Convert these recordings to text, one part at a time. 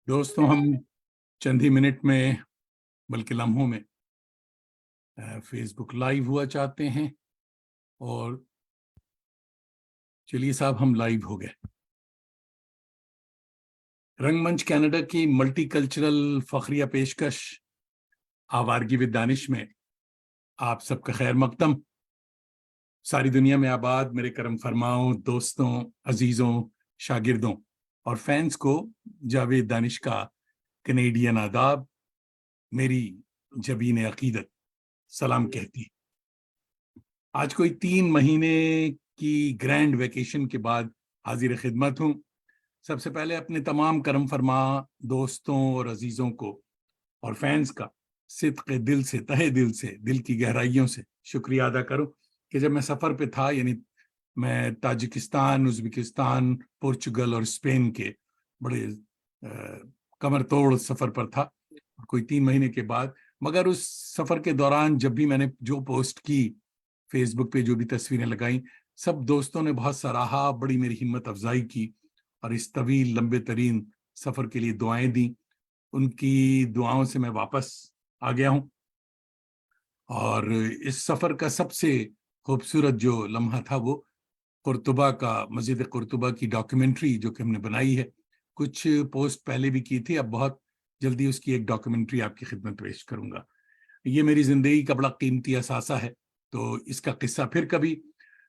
दोस्तों, हम चंद ही मिनट में बल्कि लम्हों में फेसबुक लाइव हुआ चाहते हैं। और चलिए साहब, हम लाइव हो गए। रंगमंच कनाडा की मल्टीकल्चरल फखरिया पेशकश आवारगी विद दानिश में आप सबका खैर मकदम। सारी दुनिया में आबाद मेरे करम फरमाओं दोस्तों, अजीजों, शागिर्दों और फैंस को जावेद दानिश का कनेडियन आदाब। मेरी जबीन अकीदत सलाम कहती है। आज कोई 3 महीने की ग्रैंड वेकेशन के बाद हाजिर खिदमत हूँ। सबसे पहले अपने तमाम करम फरमा दोस्तों और अजीजों को और फैंस का सिद्क़े दिल से, तहे दिल से, दिल की गहराइयों से शुक्रिया अदा करूं कि जब मैं सफ़र पे था, यानी मैं ताजिकिस्तान, उज़्बेकिस्तान, पुर्तगाल और स्पेन के बड़े कमर तोड़ सफ़र पर था, कोई 3 महीने के बाद। मगर उस सफ़र के दौरान जब भी मैंने जो पोस्ट की, फेसबुक पे जो भी तस्वीरें लगाई, सब दोस्तों ने बहुत सराहा, बड़ी मेरी हिम्मत अफजाई की और इस तवील लंबे तरीन सफ़र के लिए दुआएं दी। उनकी दुआओं से मैं वापस आ गया हूं। और इस सफ़र का सबसे खूबसूरत जो लम्हा था वो कुर्तुबा का, मस्जिद कुर्तुबा की डॉक्यूमेंट्री जो कि हमने बनाई है। कुछ पोस्ट पहले भी की थी, अब बहुत जल्दी उसकी एक डॉक्यूमेंट्री आपकी खिदमत पेश करूंगा। ये मेरी जिंदगी का बड़ा कीमती असासा है, तो इसका किस्सा फिर कभी।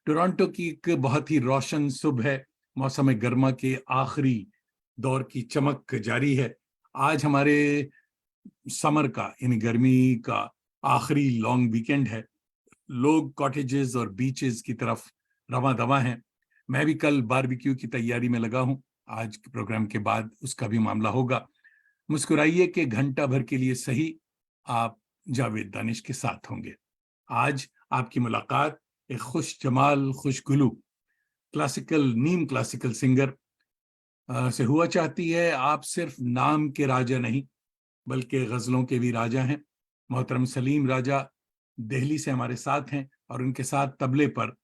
टोरंटो की एक बहुत ही रोशन सुबह है, मौसम गर्मा के आखिरी दौर की चमक जारी है। आज हमारे समर का, यानी गर्मी का आखिरी लॉन्ग वीकेंड है। लोग कॉटेजेस और बीचेस की तरफ रवां दवा हैं। मैं भी कल बारबेक्यू की तैयारी में लगा हूं। आज के प्रोग्राम के बाद उसका भी मामला होगा। मुस्कुराइए कि घंटा भर के लिए सही आप जावेद दानिश के साथ होंगे। आज आपकी मुलाकात एक खुश जमाल, खुशगुलू क्लासिकल, नीम क्लासिकल सिंगर से हुआ चाहती है। आप सिर्फ नाम के राजा नहीं बल्कि गजलों के भी राजा हैं। मोहतरम सलीम राजा दिल्ली से हमारे साथ हैं और उनके साथ तबले पर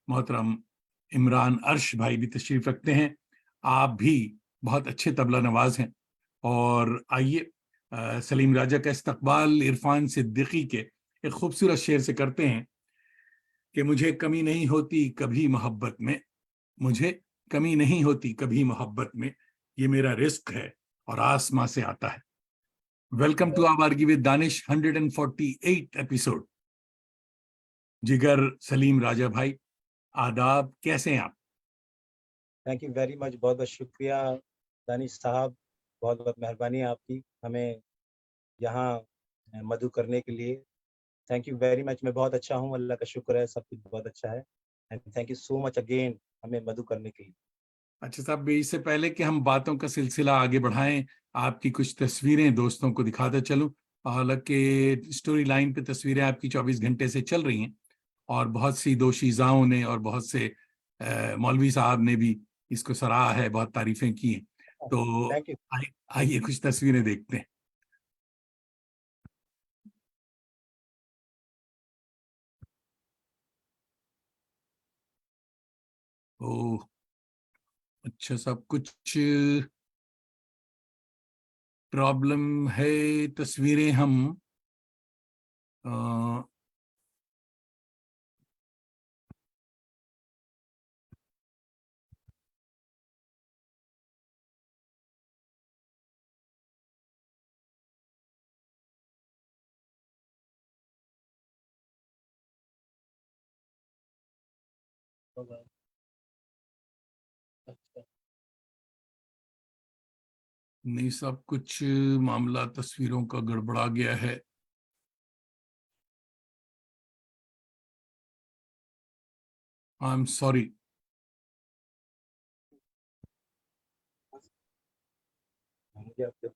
मोहतरम इमरान अर्श भाई भी तशरीफ रखते हैं। आप भी बहुत अच्छे तबला नवाज हैं। और आइए सलीम राजा का इस्तकबाल इरफान सिद्दीकी के एक खूबसूरत शेर से करते हैं कि मुझे कमी नहीं होती कभी मोहब्बत में, मुझे कमी नहीं होती कभी मोहब्बत में, ये मेरा रिस्क है और आसमां से आता है। Welcome to Awargi with Danish 148 episode. जिगर सलीम राजा भाई, आदाब, कैसे हैं आप? Thank you very much. बहुत बहुत शुक्रिया दानिश साहब, बहुत बहुत मेहरबानी आपकी हमें यहाँ मधु करने के लिए। Thank you very much. मैं बहुत अच्छा हूँ, अल्लाह का शुक्र है, सब कुछ बहुत अच्छा है। And thank you so much again हमें मधु करने के लिए। अच्छा साहब, इससे पहले कि हम बातों का सिलसिला आगे बढ़ाएं, आपकी कुछ तस्वीरें दोस्तों को दिखाता चलूं। हालांकि स्टोरी लाइन पे तस्वीरें आपकी 24 घंटे से चल रही हैं और बहुत सी दोशीज़ाओं ने और बहुत से मौलवी साहब ने भी इसको सराहा है, बहुत तारीफें की हैं। तो थैंक यू। आइए कुछ तस्वीरें देखते हैं। ओह, अच्छा साहब, कुछ प्रॉब्लम है। तस्वीरें हम अ, अच्छा। नहीं साहब, कुछ मामला तस्वीरों का गड़बड़ा गया है। I am sorry. मुझे आपके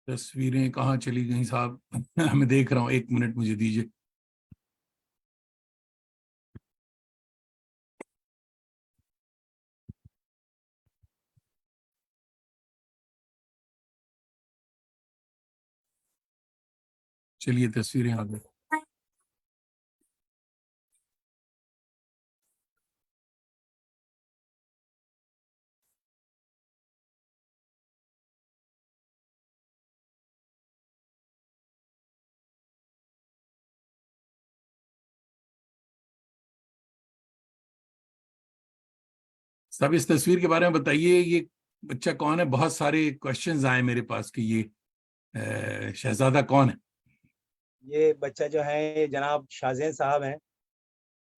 तस्वीरें कहाँ चली गई साहब? मैं देख रहा हूँ, 1 मिनट मुझे दीजिए। चलिए तस्वीरें आ गई। सब इस तस्वीर के बारे में बताइए, ये बच्चा कौन है? बहुत सारे क्वेश्चंस आए मेरे पास कि ये शहजादा कौन है? ये बच्चा जो है ये जनाब शाहज़ैन साहब हैं।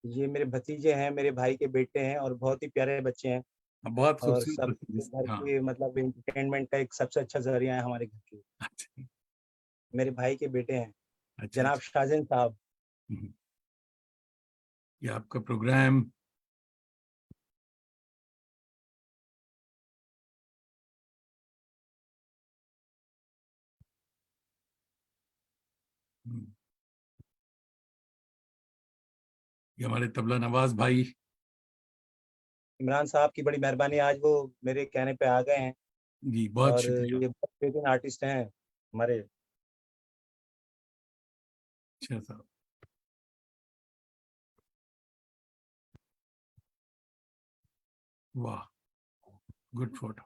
ये मेरे भतीजे हैं, मेरे भाई के बेटे हैं और बहुत ही प्यारे बच्चे हैं बहुत और खूबसूरत सब तस्वीर। घर हाँ, के मतलब एंटरटेनमेंट का एक सबसे अच्छा ज़रिया है हमारे घर के। अच्छा मेरे भाई के बेटे हैं, अच्छा जनाब अच्छा। शाहज़ैन साहब। हम्म, ये आपका प्रोग्राम। हम्म, ये हमारे तबला नवाज भाई। इमरान साहब की बड़ी मेहरबानी, आज वो मेरे कहने पे आ गए हैं जी बहुत और शुक्रिया। ये बहुत बेहतरीन आर्टिस्ट हैं हमारे। अच्छा साहब, वाह, गुड फोटो।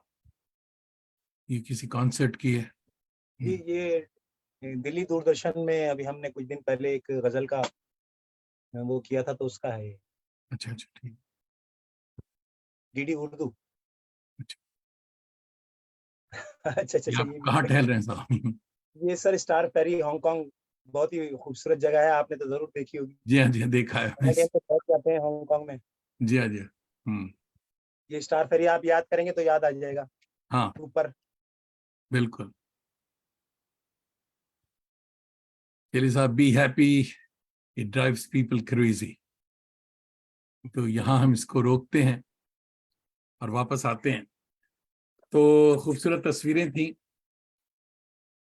ये किसी कॉन्सर्ट की है। जी, ये दिल्ली दूरदर्शन में अभी हमने कुछ दिन पहले एक गज़ल का वो किया था तो उसका है ये, अच्छा अच्छा, ठीक। डीडी उर्दू। अच्छा, अच्छा, अच्छा, ये अच्छा, आप कहाँ ठहल रहे हैं साहब? ये सर स्टार फेरी हांगकांग, बहुत ही खूबसूरत जगह है, आपने तो ज़रूर देखी होगी। जी हाँ देखा है समय टाइम पे पहुँच जाते हैं हांगकांग में। जी हाँ जी हाँ। ये स्टार फेरी आप याद करेंगे तो याद आ जाएगा हाँ ऊपर। बिल्कुल। चलिए साहब, be happy, it drives people crazy. तो यहाँ हम इसको रोकते हैं और वापस आते हैं। तो खूबसूरत तस्वीरें थी।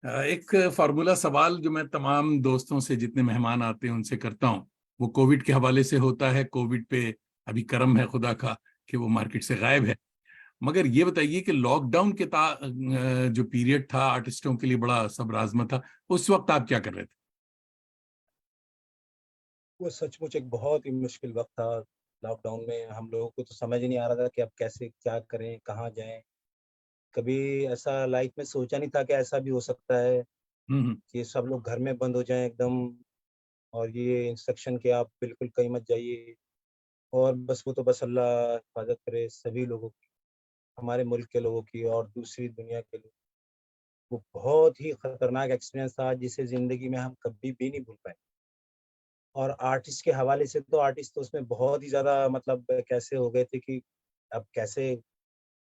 एक फार्मूला सवाल जो मैं तमाम दोस्तों से, जितने मेहमान आते हैं उनसे करता हूँ, वो कोविड के हवाले से होता है। कोविड पे अभी करम है खुदा का कि वो मार्केट से गायब है। मगर ये बताइए कि लॉकडाउन के जो पीरियड था आर्टिस्टों के लिए बड़ा सबराजमा था, उस वक्त आप क्या कर रहे थे? वो सचमुच एक बहुत ही मुश्किल वक्त था। लॉकडाउन में हम लोगों को तो समझ ही नहीं आ रहा था कि अब कैसे क्या करें, कहाँ जाएं। कभी ऐसा लाइफ में सोचा नहीं था कि ऐसा भी हो सकता है हम्म। कि सब लोग घर में बंद हो जाएं एकदम, और ये इंस्ट्रक्शन कि आप बिल्कुल कहीं मत जाइए। और बस वो तो बस अल्लाह हिफाजत करे सभी लोगों की, हमारे मुल्क के लोगों की और दूसरी दुनिया के लोग। वो बहुत ही खतरनाक एक्सपीरियंस था जिसे ज़िंदगी में हम कभी भी नहीं भूल पाए। और आर्टिस्ट के हवाले से तो आर्टिस्ट तो उसमें बहुत ही ज़्यादा मतलब कैसे हो गए थे कि अब कैसे,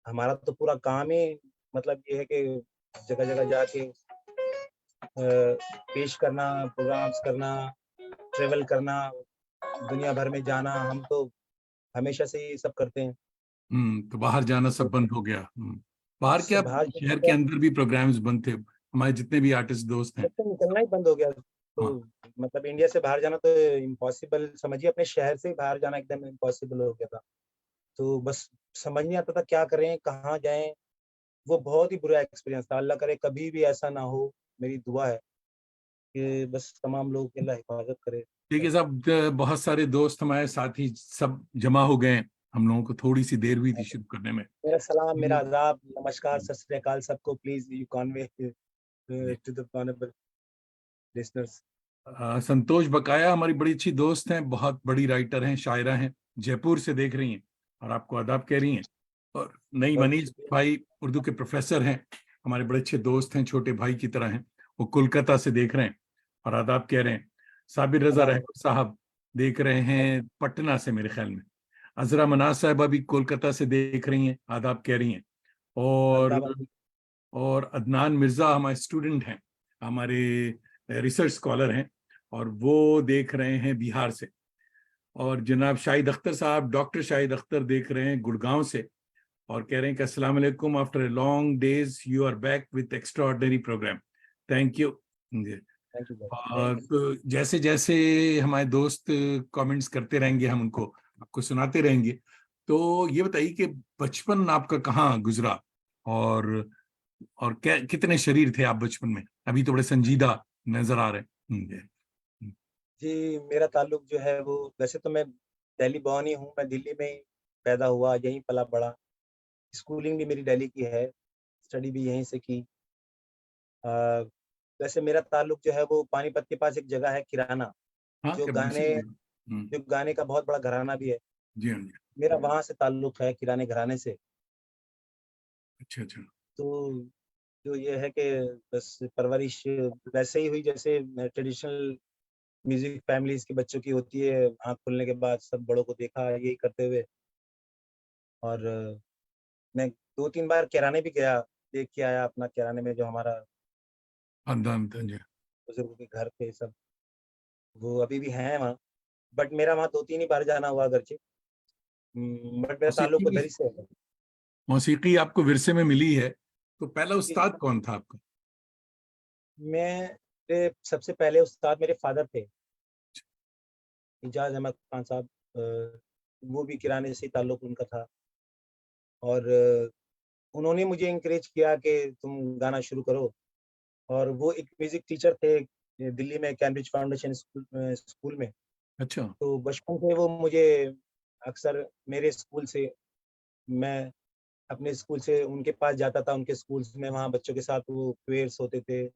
हमारा तो पूरा काम ही मतलब ये है कि जगह-जगह जाके पेश करना, प्रोग्राम्स करना, ट्रैवल करना, दुनिया भर में जाना, हम तो हमेशा से ये सब करते हैं। तो बाहर जाना सब तो बंद हो गया। बाहर इससे क्या, बाहर शहर के अंदर भी प्रोग्राम्स बंद थे। हमारे जितने भी आर्टिस्ट दोस्त हैं। तो निकलना ही बंद हो गया। तो हाँ। मतलब इंडिया से बाहर जाना तो इम्पॉसिबल समझिए, अपने शहर से बाहर जाना एकदम इम्पॉसिबल हो गया था। तो बस समझ नहीं आता था क्या करें, कहाँ जाएँ? वो बहुत ही बुरा एक्सपीरियंस था। अल्लाह करे कभी भी ऐसा ना हो, मेरी दुआ है कि बस तमाम लोगों की अल्लाह हिफाज़त करे। ठीक है साहब, बहुत सारे दोस्त हमारे साथी सब जमा हो गए हैं। हम लोगों को थोड़ी सी देर हुई थी शुरू करने में। मेरा सलाम, मेरा हम्म, आदाब, नमस्कार, सत श्री अकाल सबको। प्लीज़ यू कन्वे जी। To the honourable listeners. Santosh Bakaya हमारी बड़ी अच्छी दोस्त हैं, बहुत बड़ी राइटर हैं, शायरा हैं, जयपुर से देख रही हैं और आपको आदाब कह रही हैं। और नई बहुत मनीष शुक्रिया। भाई उर्दू के प्रोफेसर हैं, हमारे बड़े अच्छे दोस्त हैं, छोटे भाई की तरह हैं। वो कोलकाता से देख रहे हैं और आदाब कह रहे हैं। साबिर रजा अल्लाह रहमान साहब देख रहे हैं पटना से मेरे ख्याल में। अजरा मनाज साहबा भी कोलकाता से देख रही हैं, आदाब कह रही हैं। और आदाब। और अदनान मिर्जा हमारे स्टूडेंट हैं, हमारे रिसर्च स्कॉलर हैं, और वो देख रहे हैं बिहार से। और जनाब शाहिद अख्तर साहब, डॉक्टर शाहिद अख्तर देख रहे हैं गुड़गांव से और कह रहे हैं कि अस्सलाम वालेकुम, after a long days you are back with extraordinary program, thank you. Thank you बहुत, और थैंक यू। तो जैसे जैसे हमारे दोस्त कमेंट्स करते रहेंगे, हम उनको आपको सुनाते रहेंगे। तो ये बताइए कि बचपन आपका कहाँ गुजरा, और क्या, कितने शरीर थे आप बचपन में? अभी तो बड़े संजीदा नजर आ रहे हैं। जी। जी, मेरा ताल्लुक जो है वो, वैसे तो मैं दिल्ली बॉर्न ही हूँ, मैं दिल्ली में ही पैदा हुआ, यहीं पला-बड़ा। स्कूलिंग भी मेरी दिल्ली की है, स्टडी भी यहीं से की। अ, वैसे मेरा ताल्लुक जो है वो पानीपत के पास एक जगह है किराना, हाँ, जो क्या गाने मसीह। जो गाने का बहुत बड़ा घराना भी है। जी हाँ जी। मेरा वहाँ से ताल्लुक है, किराने घराने से। अच्छा अच्छा। तो जो ये है कि बस परवरिश वैसे ही हुई जैसे ट्रेडिशनल म्यूज़िक फैमिलीज़ के बच्चों की होती है, आँख खुलने के बाद सब बड़ों को देखा यही करते हुए। और मैं 2-3 बार किराने भी गया, देख के आया अपना किराने में जो हमारा खानदान था जी। बुज़ुर्गों के घर थे सब, वो अभी भी हैं वहाँ। बट मेरा वहाँ 2-3 ही बार जाना हुआ अगरचे। बट मेरा ताल्लुक मौसीकी उधर ही से है। मौसीकी आपको विरसे में मिली है, तो पहला जी, उस्ताद कौन था आपका? मेरे सबसे पहले उस्ताद मेरे फ़ादर थे, इजाज़ अहमद खान साहब। वो भी किराने से ही ताल्लुक उनका था। और उन्होंने मुझे एनकरेज किया कि तुम गाना शुरू करो। और वो एक म्यूज़िक टीचर थे दिल्ली में कैम्ब्रिज फाउंडेशन स्कूल में। अच्छा। तो बचपन से वो मुझे अक्सर मेरे स्कूल से, मैं अपने स्कूल से उनके पास जाता था, उनके स्कूल्स में वहाँ बच्चों के साथ वो प्रेयर्स होते थे,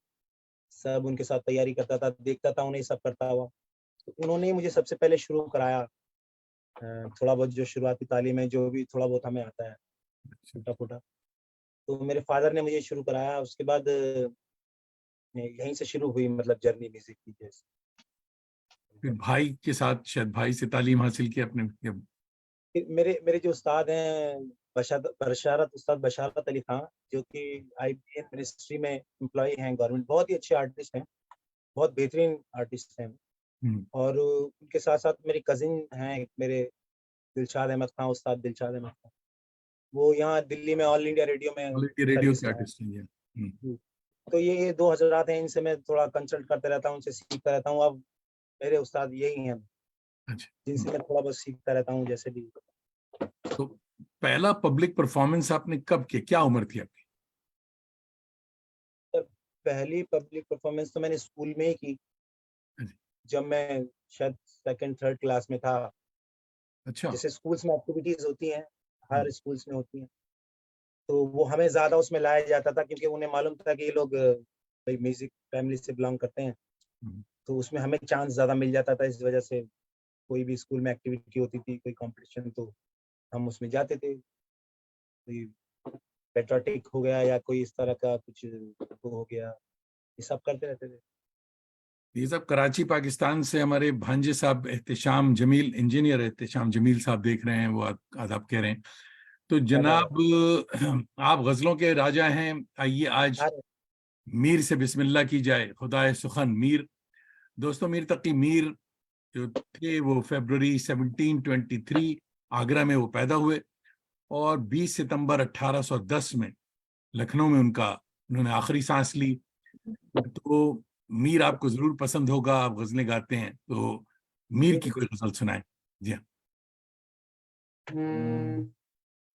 सब उनके साथ तैयारी करता था, देखता था उन्हें सब करता हुआ। तो उन्होंने ही मुझे सबसे पहले शुरू कराया। थोड़ा बहुत जो शुरुआती तालीम है, जो भी थोड़ा बहुत हमें आता है, टूटा-फूटा। तो मेरे फ़ादर ने मुझे शुरू कराया, उसके बाद यहीं से शुरू हुई मतलब जर्नी म्यूज़िक की जैसे। फिर भाई के साथ, शायद भाई से तालीम हासिल की आपने फिर मेरे मेरे जो उस्ताद हैं, बशारत उस्ताद बशारत अली खां, जो कि आईबीएम मिनिस्ट्री में एम्प्लॉयी हैं गवर्नमेंट, बहुत ही अच्छे आर्टिस्ट हैं, बहुत बेहतरीन आर्टिस्ट हैं। हम्म, और उनके साथ-साथ मेरी कज़िन हैं, एक मेरे दिलशाद अहमद खां, उस्ताद दिलशाद अहमद खां। वो यहाँ दिल्ली में ऑल इंडिया रेडियो में ऑल इंडिया रेडियो सर्विस के में हैं। आर्टिस्ट हैं ये। जी, तो ये 2 हज़रात हैं, इनसे मैं थोड़ा कंसल्ट करता रहता हूँ, उनसे सीखता रहता हूँ। अब मेरे उस्ताद यही हैं, अच्छा। जिनसे मैं थोड़ा बहुत सीखता रहता हूँ जैसे भी। तो पहला पब्लिक परफॉर्मेंस आपने कब किया, क्या उम्र थी आपकी? तब पहली पब्लिक परफ़ॉर्मेंस तो मैंने स्कूल में ही की, अच्छा। जब मैं शायद 2nd 3rd क्लास में था। अच्छा। जैसे स्कूल्स में एक्टिविटीज़ होती हैं, हम्म, हर स्कूल्स में होती हैं, तो वो हमें ज़्यादा उसमें लाया जाता था क्योंकि उन्हें मालूम था कि ये लोग भई म्यूज़िक फैमिली से बिलॉन्ग करते हैं, हम्म। तो उसमें हमें चांस ज़्यादा मिल जाता था। इस वजह से कोई भी स्कूल में एक्टिविटी होती थी, कोई कॉम्पिटिशन, तो हम उसमें जाते थे। कोई पैट्रियोटिक हो गया या कोई इस तरह का कुछ वो हो गया, ये सब करते रहते थे। ये सब कराची पाकिस्तान से हमारे भांजे साहब एहतेशाम जमील, इंजीनियर एहतेशाम जमील साहब देख रहे हैं, वो आदाब कह रहे हैं। तो आदाब। जनाब, आप गजलों के राजा हैं, आइए आज अरे! मीर से बिस्मिल्लाह की जाए। खुदाए सुखन मीर, दोस्तों मीर तकी मीर जो थे वो फरवरी 1723 आगरा में वो पैदा हुए, और 20 सितंबर 1810 में लखनऊ में उन्होंने आखिरी सांस ली। तो मीर आपको जरूर पसंद होगा, आप गजलें गाते हैं, तो मीर की कोई बिल्कुल। गजल सुनाएं। जी हाँ।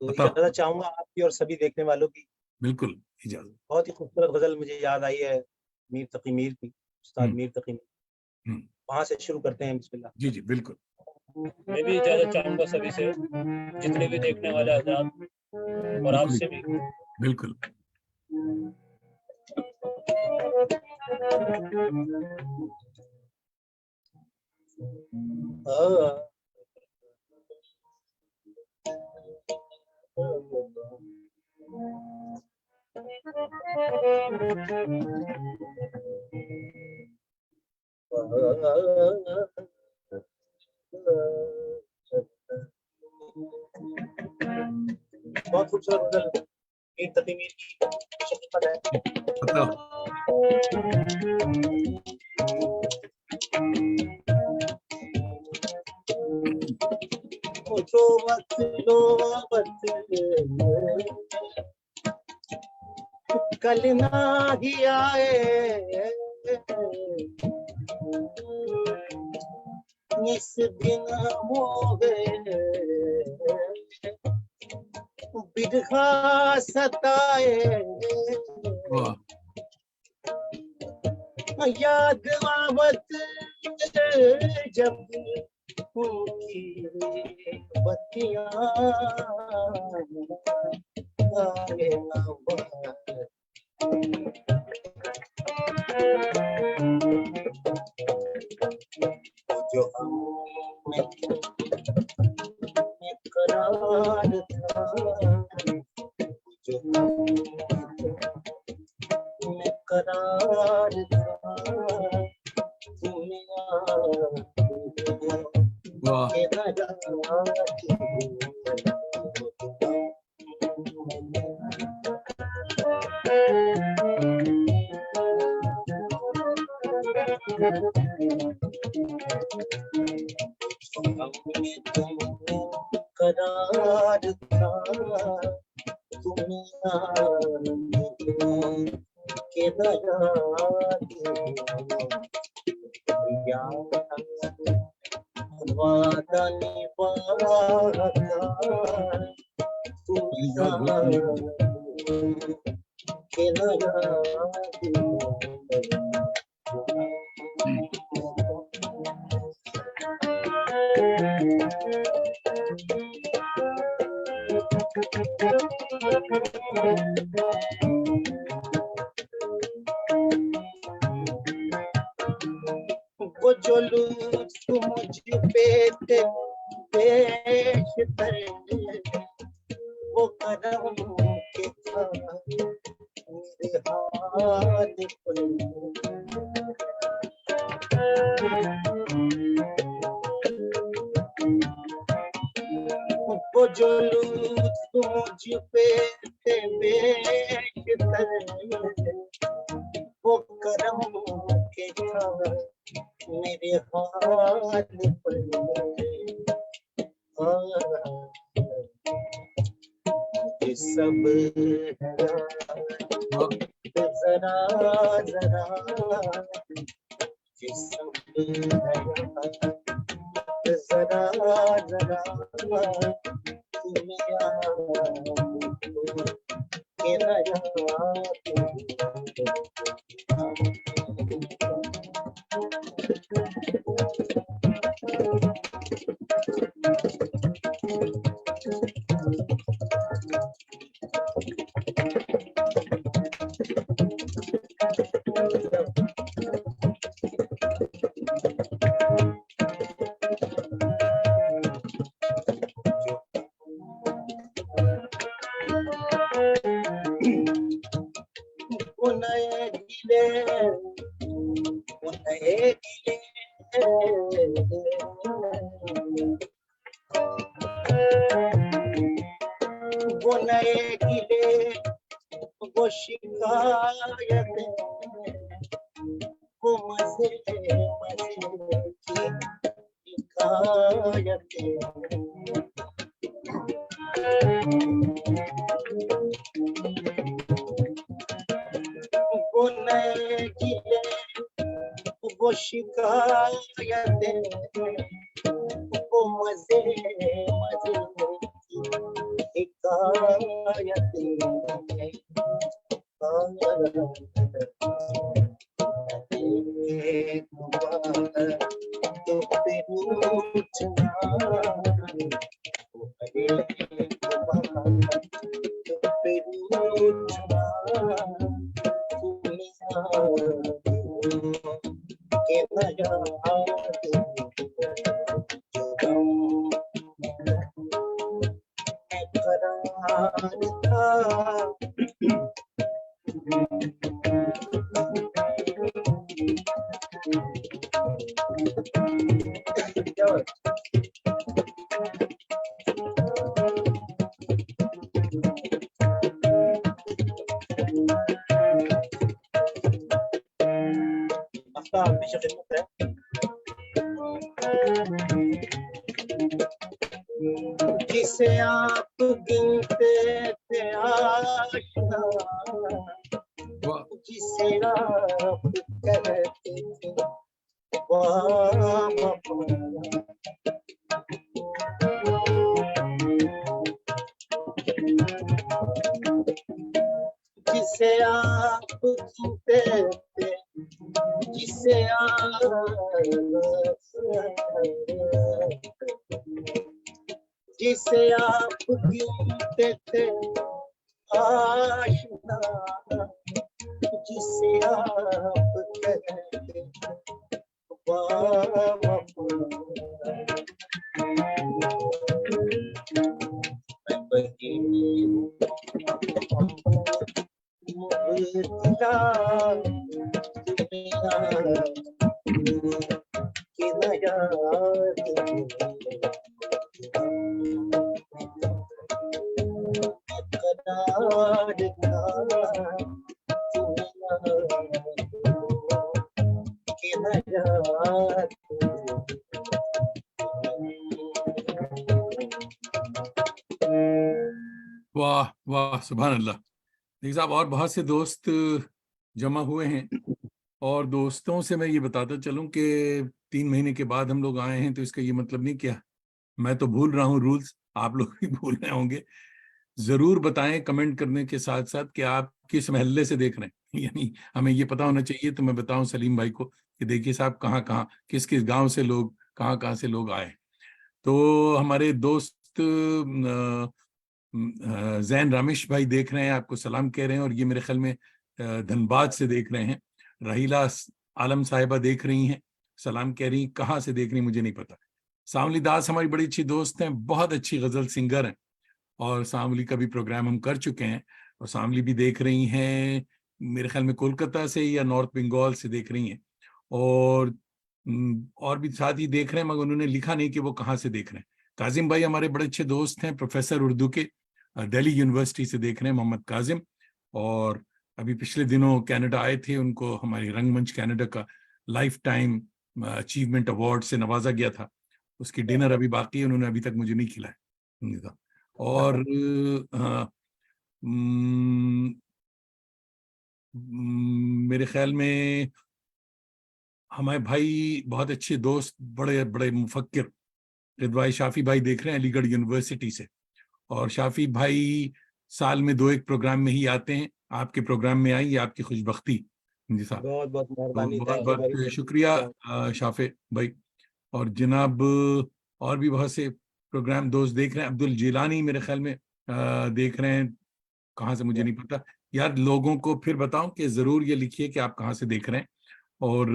तो बताओ। इजाज़त चाहूँगा आपकी और सभी देखने वालों की। बिल्कुल, इजाजत। बहुत ही खूबसूरत गज़ल मुझे याद आई है, मीर तकी मीर की, उस्ताद हम्म। मीर तकी मीर। हम्म। वहाँ से शुरू करते हैं बिस्मिल्लाह। जी जी बिल्कुल। मैं भी इजाजत चाहूंगा सभी से, जितने भी देखने वाले हजरात और बिल्कुल आपसे भी। बिल्कुल। बहुत खूबसूरत गज़ल मीर तकी मीर की, शफ़क़त है। बताओ। मुझो मत लो मत कल ना ही आए, इस दिन मोहे बिरहा सताए, वाह। याद आवत जब उनकी बत्तियां आए आवाज़। जो हम में करार था, जो हम में करार था, दुनिया वाह के नजारे। करार था दुनिया के वादा निभाता दुनिया के वो जो लुत्फ मुझ पे पेश कर वो करम के था मेरे हाथ पर। वो जो लुत्फ मुझ पे पेश कर वो करम के था मेरे हाथ पर। ये सब जरा जरा ये सब जरा जरा दुनिया के वो नए गिले वो शिकायतें वो मजे मजे की शिकायतें। वो नए गिले वो शिकायतें वो मजे मजे की शिकायतें। एक बार तो फिर उठना, एक बार तो फिर उठना दुनिया के नजारे जो गम में करार था। जिसे आप गिनते थे आशना, जिसे आप कहते थे वफा, जिसे आप गिनते थे जिसे जिसे आप गिनते थे आशिना, जिसे आप कहते बावफा, मैं वही मुबतला दुनिया की नया करार था की नया। वाह वाह, सुभान अल्लाह। देखिए साहब, और बहुत से दोस्त जमा हुए हैं, और दोस्तों से मैं ये बताता चलूं कि 3 महीने के बाद हम लोग आए हैं, तो इसका ये मतलब नहीं क्या मैं तो भूल रहा हूँ रूल्स, आप लोग भी भूल रहे होंगे। जरूर बताएं कमेंट करने के साथ साथ कि आप किस महल्ले से देख रहे हैं। यानी हमें ये पता होना चाहिए, तो मैं बताऊं सलीम भाई को कि देखिए साहब, कहाँ कहाँ किस किस गांव से लोग, कहाँ कहाँ से लोग आए। तो हमारे दोस्त जैन रामेश भाई देख रहे हैं, आपको सलाम कह रहे हैं, और ये मेरे ख्याल में धनबाद से देख रहे हैं। रहीला आलम साहिबा देख रही हैं, सलाम कह रही। कहाँ से देख रही मुझे नहीं पता। सांवली दास हमारी बड़ी अच्छी दोस्त हैं, बहुत अच्छी गजल सिंगर हैं, और सांवली का भी प्रोग्राम हम कर चुके हैं, और सांवली भी देख रही हैं मेरे ख्याल में कोलकाता से या नॉर्थ बंगाल से देख रही हैं, और भी साथ ही देख रहे हैं, मगर उन्होंने लिखा नहीं कि वो कहाँ से देख रहे हैं। काजिम भाई हमारे बड़े अच्छे दोस्त हैं, प्रोफेसर उर्दू के, दिल्ली यूनिवर्सिटी से देख रहे हैं, मोहम्मद काजिम। और अभी पिछले दिनों कनाडा आए थे, उनको हमारी रंगमंच कनाडा का लाइफ टाइम अचीवमेंट अवार्ड से नवाजा गया था। उसकी डिनर अभी बाकी है, उन्होंने अभी तक मुझे नहीं खिलाया। और मेरे ख्याल में हमारे भाई बहुत अच्छे दोस्त, बड़े बड़े मुफक्किर रिदवाई शाफी भाई देख रहे हैं अलीगढ़ यूनिवर्सिटी से। और शाफी भाई साल में 2-1 प्रोग्राम में ही आते हैं, आपके प्रोग्राम में आई, ये आपकी खुशबख्ती। जी साहब, बहुत बहुत तो मेहरबानी, बहुत थैंक यू वेरी बहुत मच। शुक्रिया शाफे भाई। और जनाब, और भी बहुत से प्रोग्राम दोस्त देख रहे हैं। अब्दुल जिलानी मेरे ख्याल में देख रहे हैं, कहाँ से मुझे नहीं पता। यार लोगों को फिर बताऊं कि जरूर ये लिखिए कि आप कहाँ से देख रहे हैं। और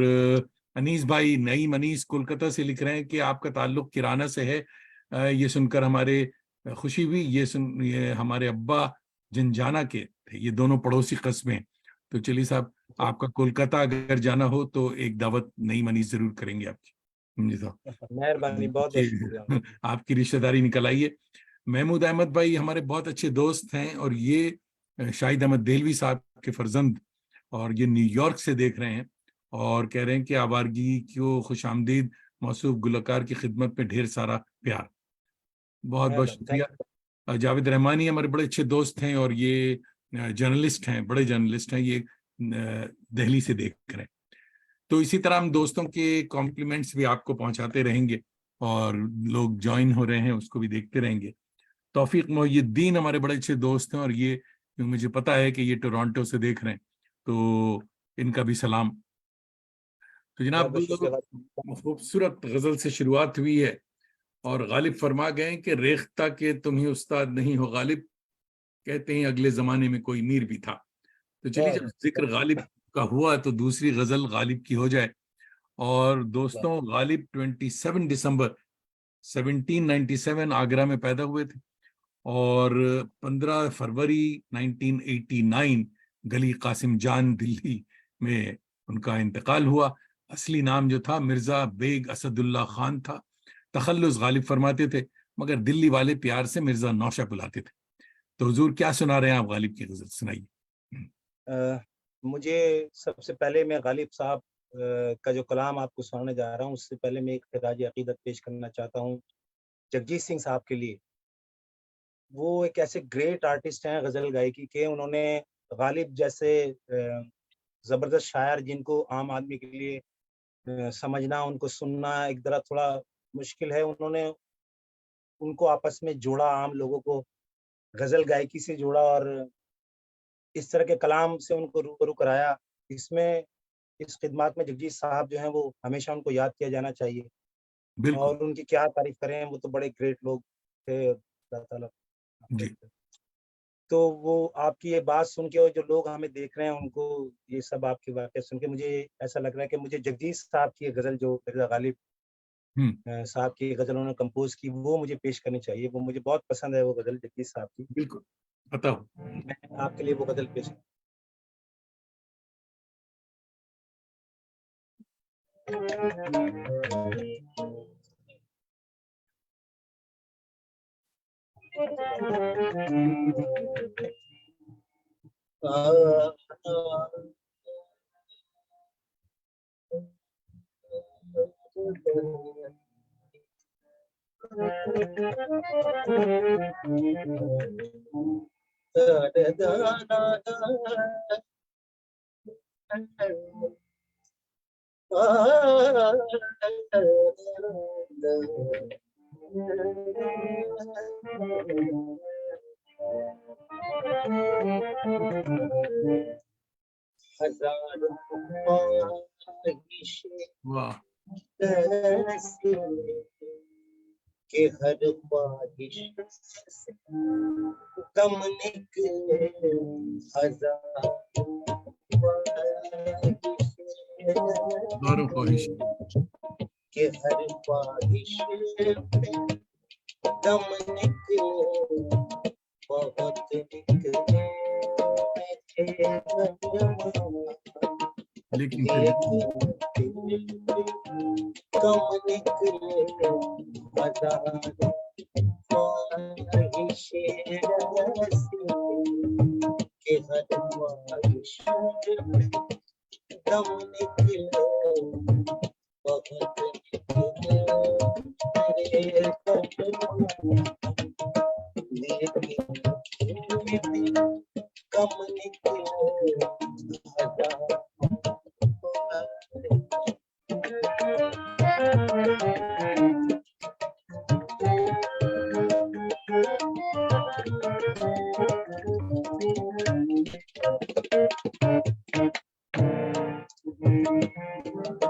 अनीस भाई, नईम अनीस कोलकाता से लिख रहे हैं कि आपका ताल्लुक किराना से है। ये सुनकर हमारे खुशी हुई। ये हमारे अब्बा जंजाना के थे, ये दोनों पड़ोसी कस्बे हैं। तो चलिए साहब, आपका कोलकाता अगर जाना हो तो एक दावत नईम अनीस जरूर करेंगे आपकी। जी साहब, मेहरबानी, बहुत बहुत शुक्रिया। आपकी रिश्तेदारी निकल आई है। महमूद अहमद भाई हमारे बहुत अच्छे दोस्त हैं, और ये शाहिद अहमद देलवी साहब के फर्जंद, और ये न्यूयॉर्क से देख रहे हैं, और कह रहे हैं कि आवारगी को खुशामदीद, मौसूफ गुलकार की खिदमत में ढेर सारा प्यार। बहुत बहुत मेहरबानी, थैंक शुक्रिया। जावेद रहमानी हमारे बड़े अच्छे दोस्त हैं, और ये जर्नलिस्ट हैं, बड़े जर्नलिस्ट हैं, ये दिल्ली से देख रहे हैं। तो इसी तरह हम दोस्तों के कॉम्प्लीमेंट्स भी आपको पहुंचाते रहेंगे, और लोग ज्वाइन हो रहे हैं उसको भी देखते रहेंगे। तौफीक मोहिउद्दीन हमारे बड़े अच्छे दोस्त हैं, और ये मुझे पता है कि ये टोरंटो से देख रहे हैं, तो इनका भी सलाम। तो बहुत जनाब, बहुत शुक्रिया। खूबसूरत गजल से शुरुआत हुई है, और गालिब फरमा गए कि रेख्ता के तुम ही उस्ताद नहीं हो गालिब, कहते हैं अगले जमाने में कोई मीर भी था। तो चलिए, जब जिक्र गालिब का हुआ तो दूसरी गजल गालिब की हो जाए। और दोस्तों, गालिब 27 दिसंबर 1797 आगरा में पैदा हुए थे, और 15 फरवरी 1989 गली कासिम जान दिल्ली में उनका इंतकाल हुआ। असली नाम जो था मिर्जा बेग असदुल्ला खान था। तखल्लुस गालिब फरमाते थे, मगर दिल्ली वाले प्यार से मिर्जा नौशा बुलाते थे। तो हुजूर क्या सुना रहे हैं आप, गालिब की गजल सुनाइए। मुझे सबसे पहले मैं गालिब साहब का जो कलाम आपको सुनाने जा रहा हूँ, उससे पहले मैं एक खिराज अकीदत पेश करना चाहता हूँ जगजीत सिंह साहब के लिए। वो एक ऐसे ग्रेट आर्टिस्ट हैं गज़ल गायकी के, उन्होंने गालिब जैसे ज़बरदस्त शायर, जिनको आम आदमी के लिए समझना, उनको सुनना एक तरह थोड़ा मुश्किल है, उन्होंने उनको आपस में जोड़ा, आम लोगों को गज़ल गायकी से जोड़ा, और इस तरह के कलाम से उनको रूबरू कराया। इसमें इस खिदमत में जगजीत साहब जो हैं वो हमेशा उनको याद किया जाना चाहिए बिल्कुल और उनकी क्या तारीफ करें, वो तो बड़े ग्रेट लोग थे। अल्लाह ताला जी। तो वो आपकी ये बात सुन के और जो लोग हमें देख रहे हैं उनको ये सब आपके वाक़या सुन के मुझे ऐसा लग रहा है कि मुझे जगजीत साहब की ये गज़ल जो मिर्ज़ा गालिब साहब की गज़ल उन्होंने कंपोज़ की वो मुझे पेश करनी चाहिए। वो मुझे बहुत पसंद है वो गज़ल जगजीत साहब की। बिल्कुल बताओ। मैं आपके लिए वो गज़ल पेश हज़ारों ख्वाहिशें वाह ऐसी कि हर ख्वाहिश से गम निकले। हज़ारों गौरव ख्वाहिश कि हर ख्वाहिश पे गम निकले। बहुत निकले लेकिन फिर कम निकले। हज़ारों ख्वाहिशें ऐसी कि हर ख्वाहिश पे गम निकले। बहुत निकले मेरे लेकिन कम निकले।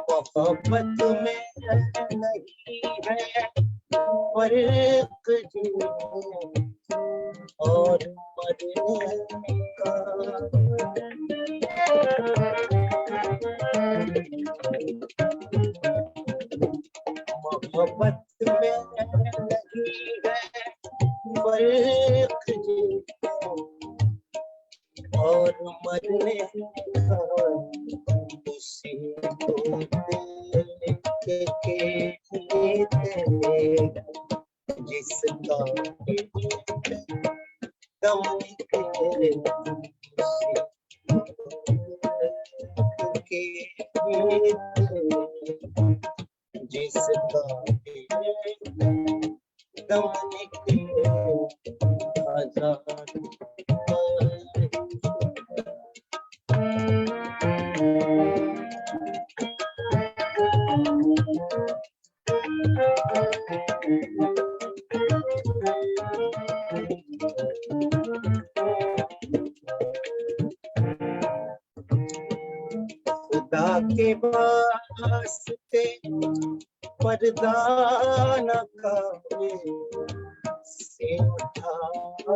मोहब्बत में नहीं है फर्क जीने और मरने का। मोहब्बत में नहीं है फर्क जीने और मरने का। उसी को देख के जीते जिसका दम निकले। उसी के जीते जिसका दम निकले। आजाद खुदा के वास्ते पर्दा न कावे से उठाता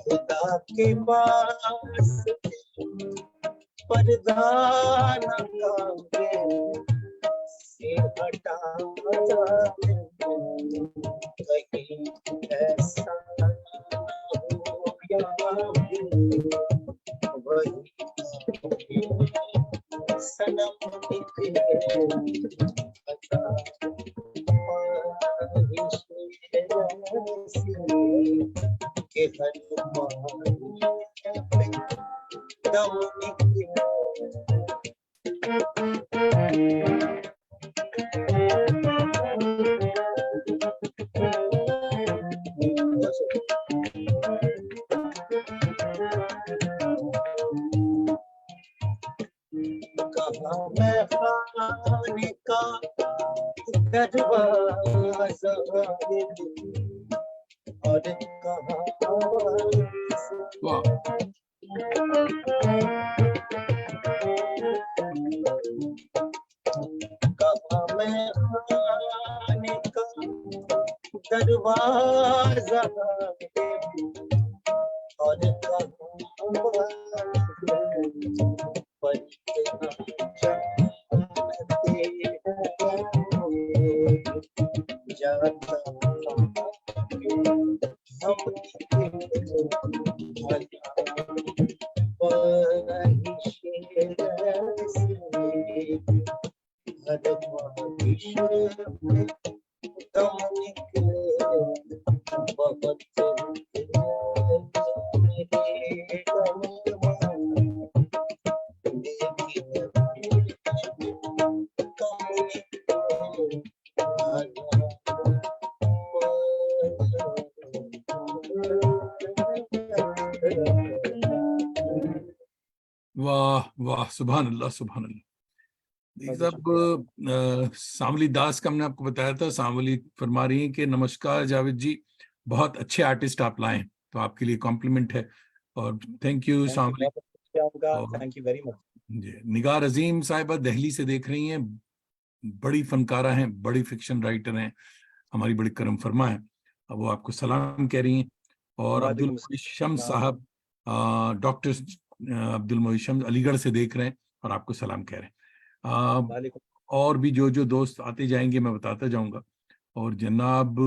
खुदा के वास्ते पर्दा न कावे से हटा कहीं ऐसा हो या वही सनम निकले। के हर पे दम निकले। कहाँ मैं खाने का दरवाजा और कहाँ वाह कहाँ मैं आने का दरवाजा है और कहाँ पर जाता वाह वाह, सुभान अल्लाह सुभान अल्लाह। देखिए साहब, सांवली दास का हमने आपको बताया था, सांवली फरमा रही हैं कि नमस्कार जावेद जी, बहुत अच्छे आर्टिस्ट आप लाए, तो आपके लिए कॉम्प्लीमेंट है और थैंक यू सांवली। और थैंक यू वेरी मच जी, निगार अजीम साहिबा दिल्ली से देख रही हैं, बड़ी फनकारा हैं, बड़ी फिक्शन राइटर हैं, हमारी बड़ी करम फरमा है, अब वो आपको सलाम कह रही हैं। और अब्दुल मोइज शम्स साहब, डॉक्टर अब्दुल मोइज शम्स अलीगढ़ से देख रहे हैं और आपको सलाम कह रहे हैं। और भी जो जो दोस्त आते जाएंगे मैं बताता जाऊंगा। और जनाब,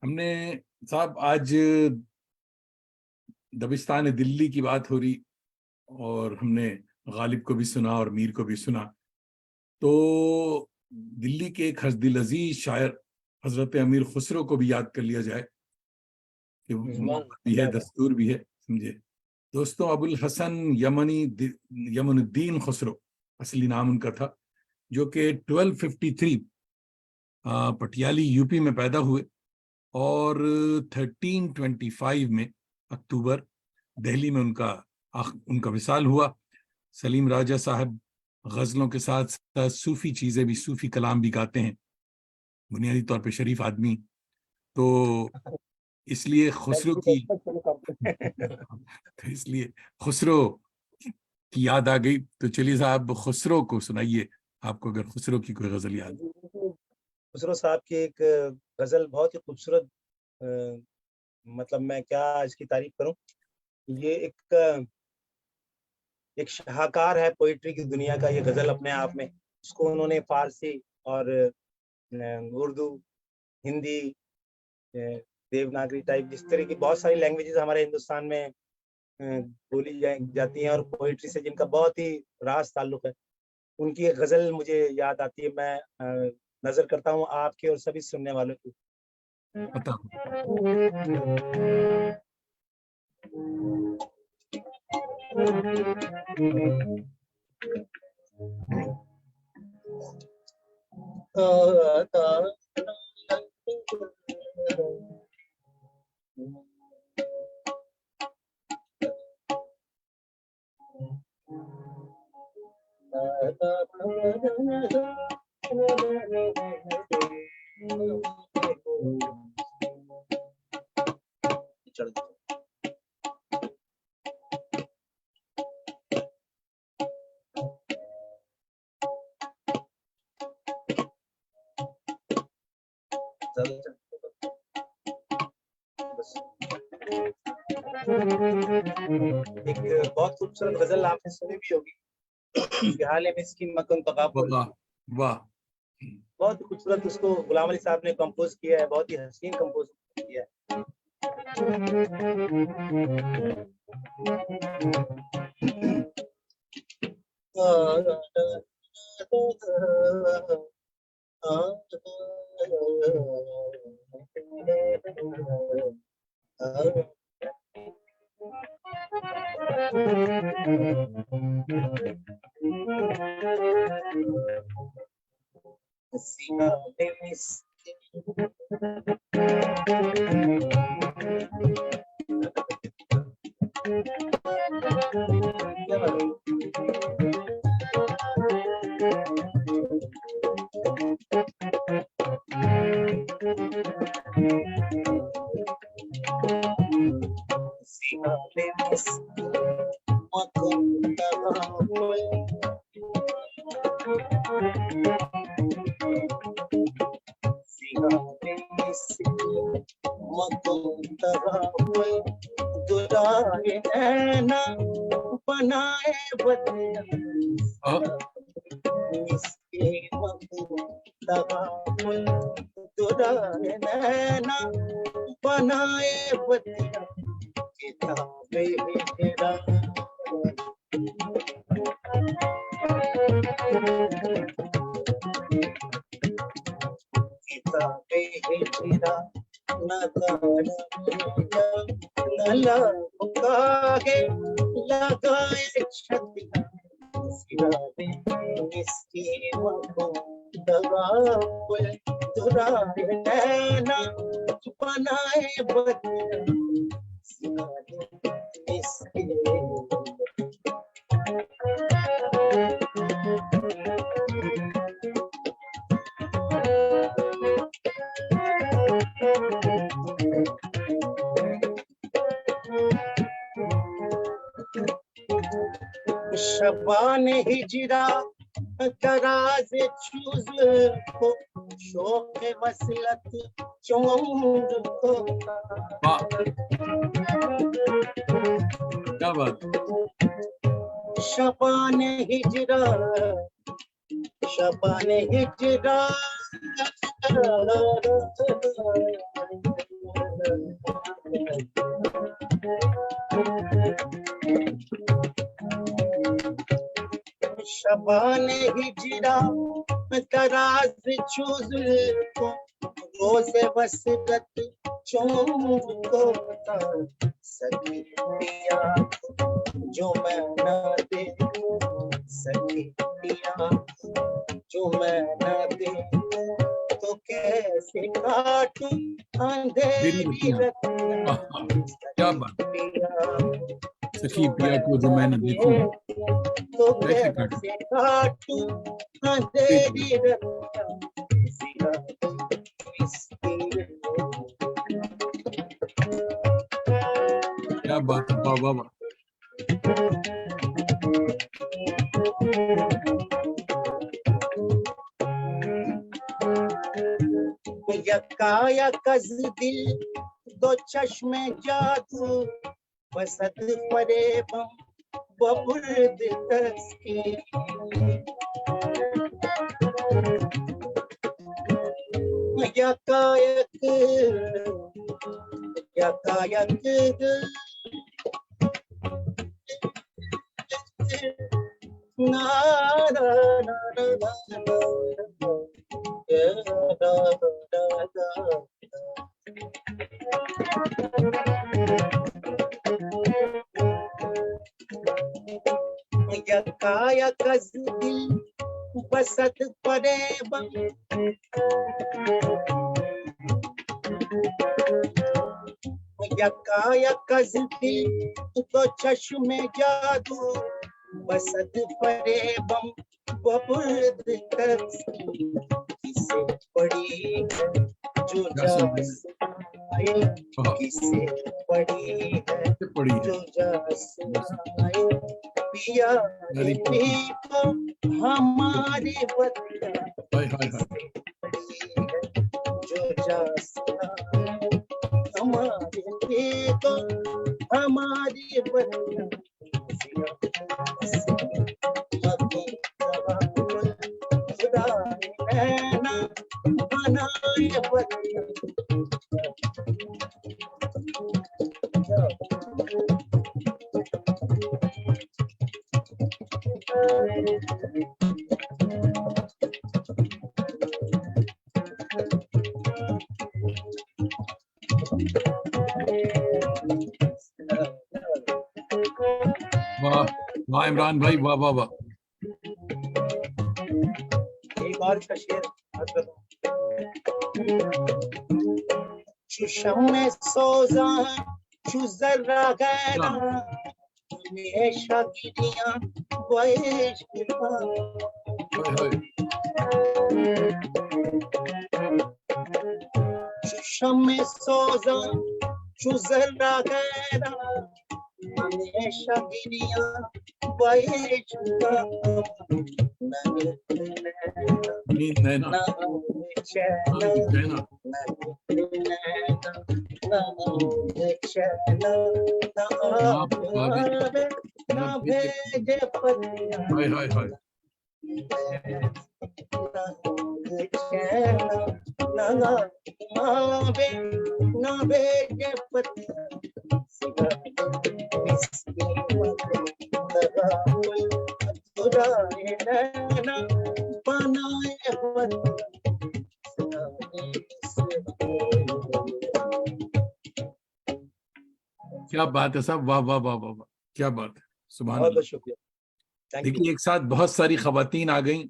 हमने साहब आज दबिस्तान दिल्ली की बात हो रही और हमने गालिब को भी सुना और मीर को भी सुना, तो दिल्ली के एक दिल अजीज शायर हजरत अमीर खुसरो को भी याद कर लिया जाए कि मोहब्बत भी है, दस्तूर भी है, समझे दोस्तों। अबुल हसन यमनुद्दीन खुसरो असली नाम उनका था, जो कि 1253 पटियाली यूपी में पैदा हुए और 1325 में अक्टूबर दिल्ली में उनका विसाल हुआ। सलीम राजा साहब गजलों के साथ साथ सूफी चीजें भी, सूफी कलाम भी गाते हैं, बुनियादी तौर पे शरीफ आदमी, तो इसलिए खुसरो की तो इसलिए खुसरो की याद आ गई। तो चलिए साहब, खुसरो को सुनाइए, आपको अगर खुसरो की कोई गजल याद। खुसरो साहब की एक गजल बहुत ही खूबसूरत, मतलब मैं क्या इसकी तारीफ करूं। ये एक शाहकार है पोइट्री की दुनिया का, ये गजल अपने आप में। उसको उन्होंने फारसी और उर्दू, हिंदी, देवनागरी टाइप, जिस तरह की बहुत सारी लैंग्वेजेस हमारे हिंदुस्तान में बोली जाती हैं और पोइट्री से जिनका बहुत ही रास ताल्लुक है, उनकी एक गजल मुझे याद आती है। मैं नजर करता हूँ आपके और सभी सुनने वालों की। पता एक बहुत खूबसूरत गजल आपने सुनी भी होगी, हाल में इसकी मकन तगाफुल। वाह वाह, बहुत खूबसूरत, उसको गुलाम अली साहब ने कंपोज किया है, बहुत ही हसीन कंपोज किया है। इसके तुराए नैना बनाए बतिया किताबे हिजरा किताबे हिजरा न लगाए लगाए छतिया सिराने इसकी मको दगा तुराए नैना बनाए बतिया सिराने इसके शबान हिजरा तराज चूज को शौक वसलत चौंद को क्या बात। शबान हिजरा शबान हिजरा तराज चूज को रोज वसरत चौंद को सखी पिया जो मैं न दे सखी पिया जो मैं न दे तो कैसे काटूं अंधेरी रतिया क्या बात। सखी पिया को जो मैं न देखूं तो कैसे काटूं अंधेरी रतिया क्या बात है। वाह वाह वाह। यकाया कज दिल दो चश्मे जादू बसत फरेबम बबुर्द तस्की यकायक ना ना ना यकाया कज दिल बसत फरेबम यकाया कज दिल तो चश्मे जादू बसत फरेबम बबुर्द तस्की किसे पड़ी है जो जाए किसे पड़ी है जो जाए पिया को हमारी बतिया जो जाए हमारे को हमारी बतिया बनाए बतिया वाह वाह इमरान भाई, वाह वाह वाह। एक और का शेर शम्मे सोज़ां चु ज़र्रा गैरा हमेशा गिरियां इश्क का शम्मे सोज़ां चु ज़र्रा गैरा हमेशा गिरियां इश्क का नैना क्या बात है साहब, वाह वाह वाह वाह वाह, क्या बात है, सुभान बहुत अल्लाह। बहुत शुक्रिया। थैंक देखिए यू। एक साथ बहुत सारी खवातीन आ गई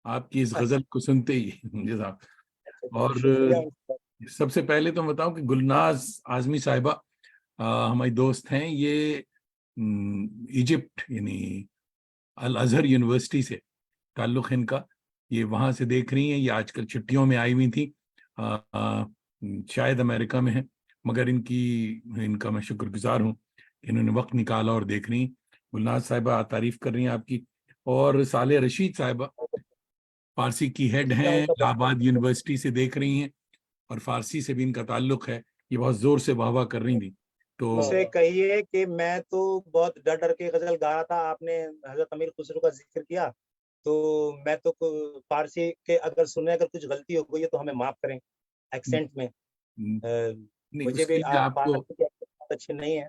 आपकी इस गजल को सुनते ही जी साहब। बहुत और शुक्रिया। सबसे पहले तो मैं बताऊं कि गुलनाज आजमी साहिबा हमारी दोस्त हैं, ये इजिप्ट यानी अल अजहर यूनिवर्सिटी से ताल्लुक़ है इनका। ये वहाँ से देख रही हैं, ये आजकल छुट्टियों में आई हुई थी, शायद अमेरिका में है, मगर इनका मैं शुक्रगुजार हूँ, इन्होंने वक्त निकाला और देख रही हैं। गुलनाज साहिबा तारीफ कर रही हैं आपकी। और साले रशीद साहिबा फारसी की हेड हैं, इलाहाबाद यूनिवर्सिटी से देख रही हैं, और फारसी से भी इनका ताल्लुक है, ये बहुत जोर से वाह वाह कर रही थी। तो उसे कहिए कि मैं तो बहुत डर डर के गजल गा रहा था, आपने हजरत अमीर खुसरो का जिक्र किया, तो मैं तो फारसी के अगर कुछ गलती हो गई है तो हमें माफ करें एक्सेंट में। नहीं, मुझे उसके भी लिए आपको, फारसी के accent अच्छे नहीं है।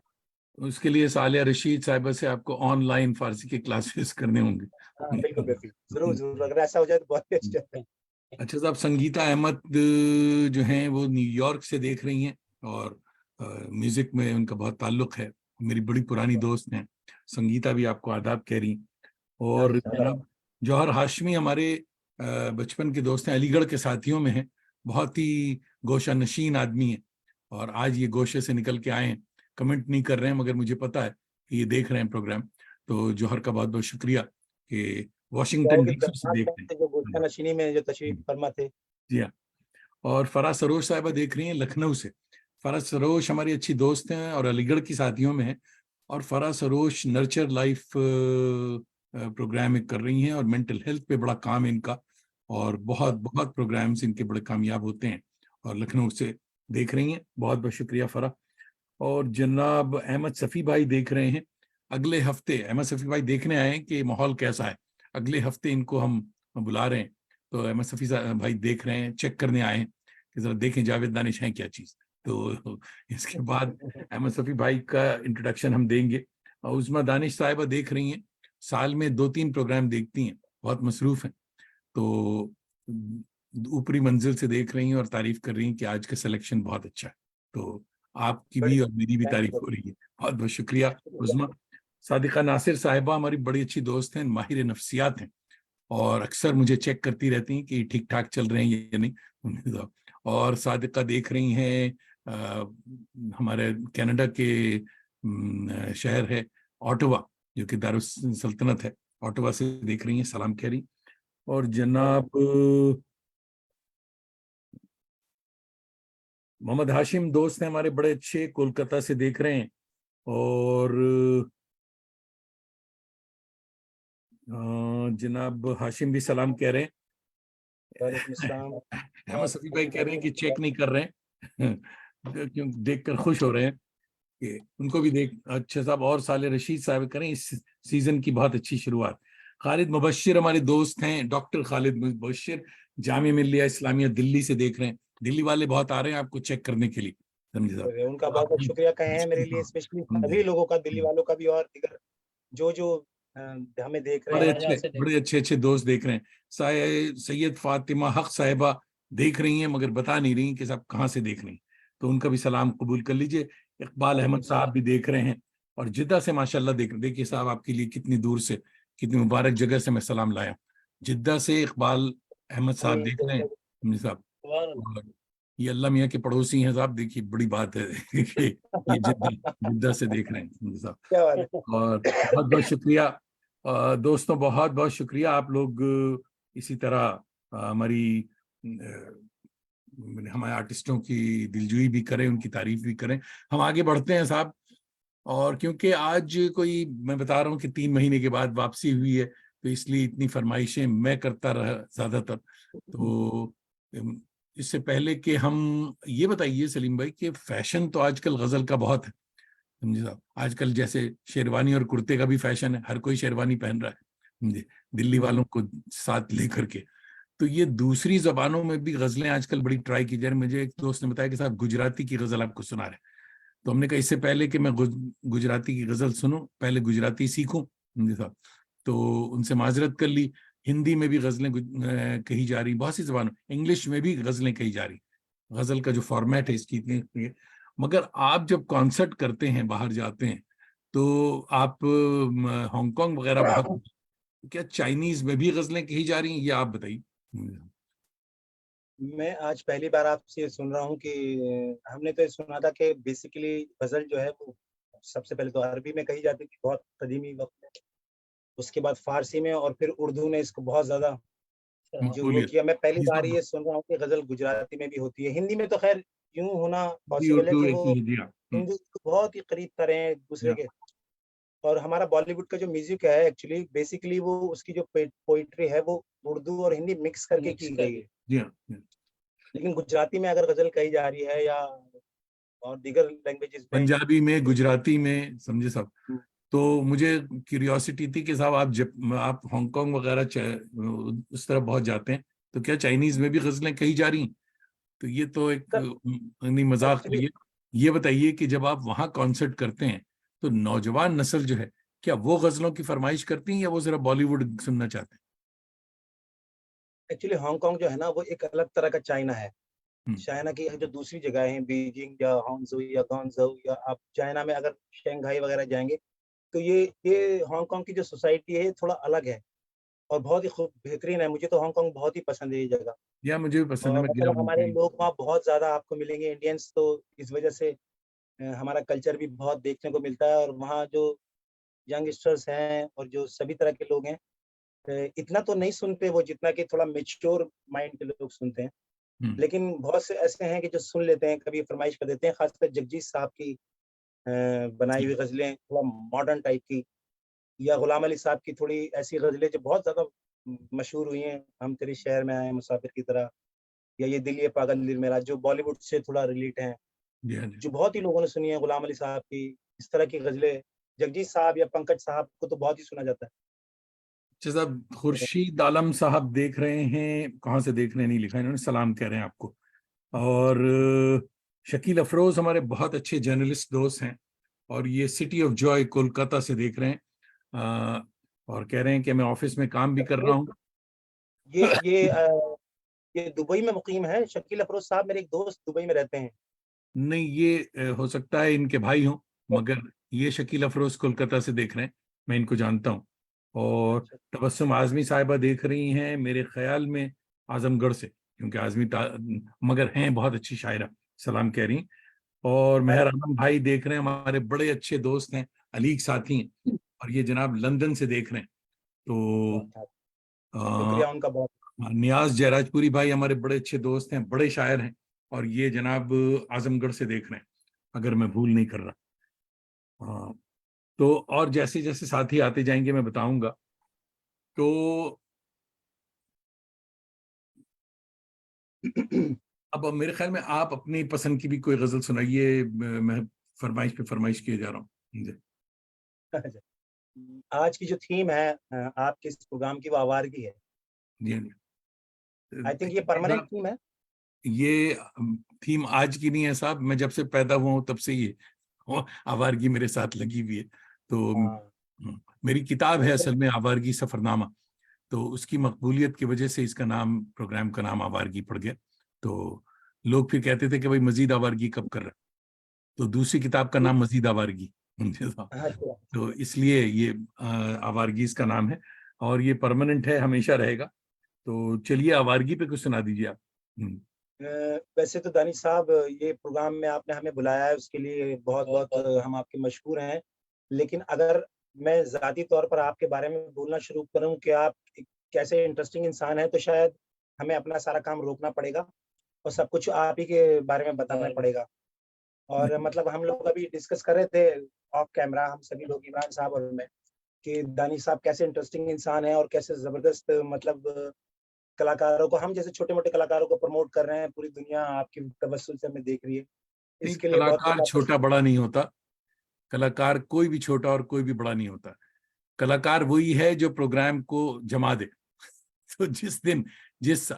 उसके लिए सालिया रशीद साहिबा से आपको ऑनलाइन फारसी के क्लासेस करने होंगे। हाँ बिल्कुल बिल्कुल, जरूर जरूर, अगर ऐसा हो जाए तो बहुत ही अच्छा है। अच्छा साहब, संगीता अहमद जो हैं वो न्यूयॉर्क से देख रही हैं, और म्यूजिक में उनका बहुत ताल्लुक है, मेरी बड़ी पुरानी दोस्त हैं। संगीता भी आपको आदाब कह रही। और जनाब जौहर हाशमी हमारे बचपन के दोस्त हैं, अलीगढ़ के साथियों में हैं, बहुत ही गोशा नशीन आदमी हैं, और आज ये गोशे से निकल के आए हैं। कमेंट नहीं कर रहे हैं, मगर मुझे पता है कि ये देख रहे हैं प्रोग्राम। तो जौहर का बहुत बहुत शुक्रिया कि वाशिंगटन बहुत डीसी से दर्दनाक देख बात रहे है जो गुलशन हैं। नशीनी में जो तशरीफ फरमा थे। जी हाँ। और फराज सरोज साहिबा देख रही हैं लखनऊ से। फराज सरोज हमारी अच्छी दोस्त हैं और अलीगढ़ की साथियों में है। और Faraz Saroj nurture life program कर रही हैं, और मेंटल हेल्थ पे बड़ा काम है इनका, और बहुत बहुत प्रोग्राम्स इनके बड़े कामयाब होते हैं, और लखनऊ से देख रही हैं। बहुत बहुत शुक्रिया फरा। और जनाब अहमद सफ़ी भाई देख रहे हैं। अगले हफ्ते अहमद सफ़ी भाई देखने आए हैं कि माहौल कैसा है। अगले हफ्ते इनको हम बुला रहे हैं, तो अहमद सफ़ी भाई देख रहे हैं, चेक करने आए हैं कि जरा देखें जावेद दानिश है क्या चीज़। तो इसके बाद अहमद सफ़ी भाई का इंट्रोडक्शन हम देंगे। और उस्मा दानिश साहिबा देख रही हैं, साल में 2-3 प्रोग्राम देखती हैं, बहुत मसरूफ़ हैं। तो ऊपरी मंजिल से देख रही हैं और तारीफ कर रही हैं कि आज का सिलेक्शन बहुत अच्छा है। तो आपकी भी और मेरी भी तारीफ हो रही है। बहुत बहुत शुक्रिया उस्मा। सादिका नासिर साहिबा हमारी बड़ी अच्छी दोस्त हैं, माहिर नफ्सियात हैं, और अक्सर मुझे चेक करती रहती हैं कि ठीक ठाक चल रहे हैं या नहीं। और सादिका देख रही हैं हमारे कनाडा के शहर है ऑटवा, जो कि दारुस सल्तनत है, ऑटवा से देख रही हैं, सलाम कह रही। और जनाब मोहम्मद हाशिम दोस्त हैं हमारे बड़े अच्छे, कोलकाता से देख रहे हैं। और जनाब हाशिम भी सलाम कह रहे हैं। वालेकुम अस्सलाम। अहमद सफी भाई कह रहे हैं कि चेक नहीं कर रहे हैं क्यों, देखकर खुश हो रहे हैं कि उनको भी देख। अच्छा साहब, और साले रशीद साहब करें इस सीजन की बहुत अच्छी शुरुआत। खालिद मुबश्शिर हमारे दोस्त हैं, डॉक्टर खालिद मुबश्शिर जामिया मिल्लिया इस्लामिया दिल्ली से देख रहे हैं। दिल्ली वाले बहुत आ रहे हैं आपको चेक करने के लिए, समझे साहब। उनका बहुत बहुत शुक्रिया कहे हैं मेरे लिए, स्पेशली सभी लोगों का, दिल्ली वालों का भी, और दिगर जो जो हमें देख रहे हैं। बड़े अच्छे अच्छे दोस्त देख रहे हैं। सैयद फातिमा हक साहिबा देख रही हैं, मगर बता नहीं रही कि साहब कहाँ से देख रही हैं, तो उनका भी सलाम कबूल कर लीजिए। इकबाल अहमद साहब भी देख रहे हैं, और जिद्दा से माशाल्लाह देख रहे। देखिए साहब, आपके लिए कितनी दूर से, कितनी मुबारक जगह से मैं सलाम लाया। जिद्दा से इकबाल अहमद साहब देख रहे हैं साहब। और ये अल्लाह मियाँ के पड़ोसी हैं साहब, देखिए बड़ी बात है कि ये जिद्दा जिद्दा से देख रहे हैं साहब। क्या बात है। और बहुत बहुत शुक्रिया दोस्तों, बहुत बहुत शुक्रिया। आप लोग इसी तरह हमारी हमारे आर्टिस्टों की दिलजोई भी करें, उनकी तारीफ भी करें। हम आगे बढ़ते हैं साहब, और क्योंकि आज कोई, मैं बता रहा हूँ कि 3 महीने के बाद वापसी हुई है, तो इसलिए इतनी फरमाइशें मैं करता रहा ज़्यादातर। तो इससे पहले कि हम ये बताइए सलीम भाई कि फैशन तो आजकल गज़ल का बहुत है, समझे साहब। आजकल जैसे शेरवानी और कुर्ते का भी फैशन है, हर कोई शेरवानी पहन रहा है, जी, दिल्ली वालों को साथ लेकर के। तो ये दूसरी जबानों में भी गजलें आजकल बड़ी ट्राई की जा रही। मुझे एक दोस्त ने बताया कि साहब गुजराती की गजल आपको सुना रहे। तो हमने कहा इससे पहले कि मैं गुजराती की गजल सुनूं, पहले गुजराती सीखूं। जी साहब, तो उनसे माजरत कर ली। हिंदी में भी गजलें कही जा रही, बहुत सी जबानों, इंग्लिश में भी गजलें कही जा रही। गजल का जो फॉर्मेट है इसकी इतनी, मगर आप जब कॉन्सर्ट करते हैं, बाहर जाते हैं, तो आप हांगकांग वगैरह बहुत, क्या चाइनीज में भी गजलें कही जा रही हैं, ये आप बताइए। मैं आज पहली बार आपसे सुन रहा हूँ कि हमने तो ये सुना था कि बेसिकली गजल जो है वो सबसे पहले तो अरबी में कही जाती थी बहुत कदीमी वक्त में, उसके बाद फारसी में, और फिर उर्दू ने इसको बहुत ज्यादा जो वो बोलिए। किया। मैं पहली जी बार साहब, ये सुन रहा हूँ कि गजल गुजराती में भी होती है। हिंदी में तो खैर यूं होना जी पॉसिबल है उर्दू कि एक वो ही दिया। हिंदू बहुत ही करीब तरह हैं एक दूसरे के। और हमारा बॉलीवुड का जो म्यूजिक है एक्चुअली बेसिकली वो उसकी जो पोइट्री है वो उर्दू और हिंदी मिक्स करके मिक्स की गई करके। है। जी हाँ। लेकिन गुजराती में अगर गजल कही जा रही है या और दीगर लैंग्वेजेस में, पंजाबी में, गुजराती में, समझे साहब। तो मुझे क्यूरियोसिटी थी कि साहब आप जब आप हांगकांग वगैरह उस तरफ बहुत जाते हैं, तो क्या चाइनीज में भी गजलें कही जा रही हैं? तो ये तो एक सर नहीं, मजाक एक्चुअली करिए। ये बताइए कि जब आप वहाँ कॉन्सर्ट करते हैं, तो नौजवान नस्ल जो है, क्या वो गजलों की फरमाइश करती है या वो जरा बॉलीवुड सुनना चाहते एक्चुअली हांगकांग जो है ना वो एक अलग तरह का चाइना है। हैं? चाइना की जो दूसरी जगह है बीजिंग या हांगझू या गांगझू, या आप चाइना में अगर शंघाई वगैरह जाएंगे, तो ये हांगकांग की जो सोसाइटी है ये थोड़ा अलग है और बहुत ही खूब बेहतरीन है। मुझे तो हांगकांग बहुत ही पसंद है ये जगह। या मुझे भी पसंद है, और मैं गया मतलब हूँ हमारे कहीं। लोग वहाँ बहुत ज्यादा आपको मिलेंगे इंडियंस, तो इस वजह से हमारा कल्चर भी बहुत देखने को मिलता है। और वहाँ जो यंगस्टर्स हैं और जो सभी तरह के लोग हैं, इतना तो नहीं सुनते वो जितना कि थोड़ा मेच्योर माइंड के लोग सुनते हैं। हम्म, लेकिन बहुत से ऐसे हैं कि जो सुन लेते हैं, कभी फरमाइश कर देते हैं, खासकर जगजीत साहब की बनाई हुई गजलें थोड़ा मॉडर्न टाइप की, या गुलाम अली साहब की थोड़ी ऐसी गजलें जो बहुत ज्यादा मशहूर हुई हैं, हम तेरे शहर में आए मुसाफिर की तरह, या ये दिल ये पागल दिल मेरा, जो बॉलीवुड से थोड़ा रिलेट हैं, जी हाँ जी। जो बहुत ही लोगों ने सुनी है गुलाम अली साहब की। इस तरह की गजलें जगजीत साहब या पंकज साहब को तो बहुत ही सुना जाता अच्छा साहब, है। खुर्शीद आलम साहब देख रहे हैं, कहाँ से देख रहे हैं नहीं लिखा इन्होंने, सलाम कह रहे हैं आपको। और शकील अफरोज हमारे बहुत अच्छे जर्नलिस्ट दोस्त हैं, और ये सिटी ऑफ जॉय कोलकाता से देख रहे हैं। अ, और कह रहे हैं कि मैं ऑफिस में काम भी कर ये रहा हूँ। ये ये अ, ये दुबई में मुकीम है शकील अफरोज साहब, मेरे एक दोस्त दुबई में रहते हैं। नहीं, ये हो सकता है इनके भाई हों, मगर ये शकील अफरोज कोलकाता से देख रहे हैं, मैं इनको जानता हूँ। और तबस्सुम आजमी साहिबा देख रही हैं मेरे ख्याल में आजमगढ़ से, क्योंकि मगर हैं बहुत अच्छी शायरा, सलाम कह रही हैं। और मेहर आलम भाई देख रहे हैं, हमारे बड़े अच्छे दोस्त हैं, अलीक साथी हैं, और ये जनाब लंदन से देख रहे हैं। तो अ, शुक्रिया उनका बहुत। नियाज जयराजपुरी भाई हमारे बड़े अच्छे दोस्त हैं, बड़े शायर हैं, और ये जनाब आजमगढ़ से देख रहे हैं, अगर मैं भूल नहीं कर रहा। हाँ, तो और जैसे जैसे साथी आते जाएंगे मैं बताऊंगा। तो अब मेरे ख्याल में आप अपनी पसंद की भी कोई गजल सुनाइए, मैं फरमाइश पे फरमाइश किए जा रहा हूँ जी। आज की जो थीम है आपके इस प्रोग्राम की, वो आवारगी है। जी हाँ आई थिंक ये जी परमानेंट साहब, थीम है। ये थीम आज की नहीं है साहब, मैं जब से पैदा हुआ हूँ तब से ये आवारगी मेरे साथ लगी हुई है। तो हाँ मेरी किताब है तो असल में आवारगी सफरनामा, तो उसकी मकबूलियत की वजह से इसका नाम, प्रोग्राम का नाम आवारगी पड़ गया। तो लोग फिर कहते थे कि भाई मजीद आवारगी कब कर रहा है? तो दूसरी किताब का नाम मजीद आवारगी अच्छा, तो इसलिए ये आवारगी इसका नाम है, और ये परमानेंट है, हमेशा रहेगा। तो चलिए आवारगी पे कुछ सुना दीजिए आप। वैसे तो दानिश साहब, ये प्रोग्राम में आपने हमें बुलाया है उसके लिए बहुत बहुत हम आपके मशहूर हैं। लेकिन अगर मैं ज़ाती तौर पर आपके बारे में बोलना शुरू करूं कि आप एक कैसे इंटरेस्टिंग इंसान हैं, तो शायद हमें अपना सारा काम रोकना पड़ेगा और सब कुछ आप ही के बारे में बताना पड़ेगा। और मतलब हम लोग अभी डिस्कस कर रहे थे ऑफ कैमरा, हम सभी लोग, इमरान साहब और मैं, कि दानिश साहब कैसे इंटरेस्टिंग इंसान है और कैसे ज़बरदस्त मतलब कलाकारों को, हम जैसे छोटे मोटे कलाकारों को प्रमोट कर रहे हैं। पूरी दुनिया आपकी तवज्जो से हमें देख रही है, नहीं, इसके लिए बहुत कलाकार बहुत आपका छोटा बड़ा नहीं होता, कलाकार कोई भी छोटा और कोई भी बड़ा नहीं होता। कलाकार वही है जो प्रोग्राम को जमा दे। तो जिस दिन जिस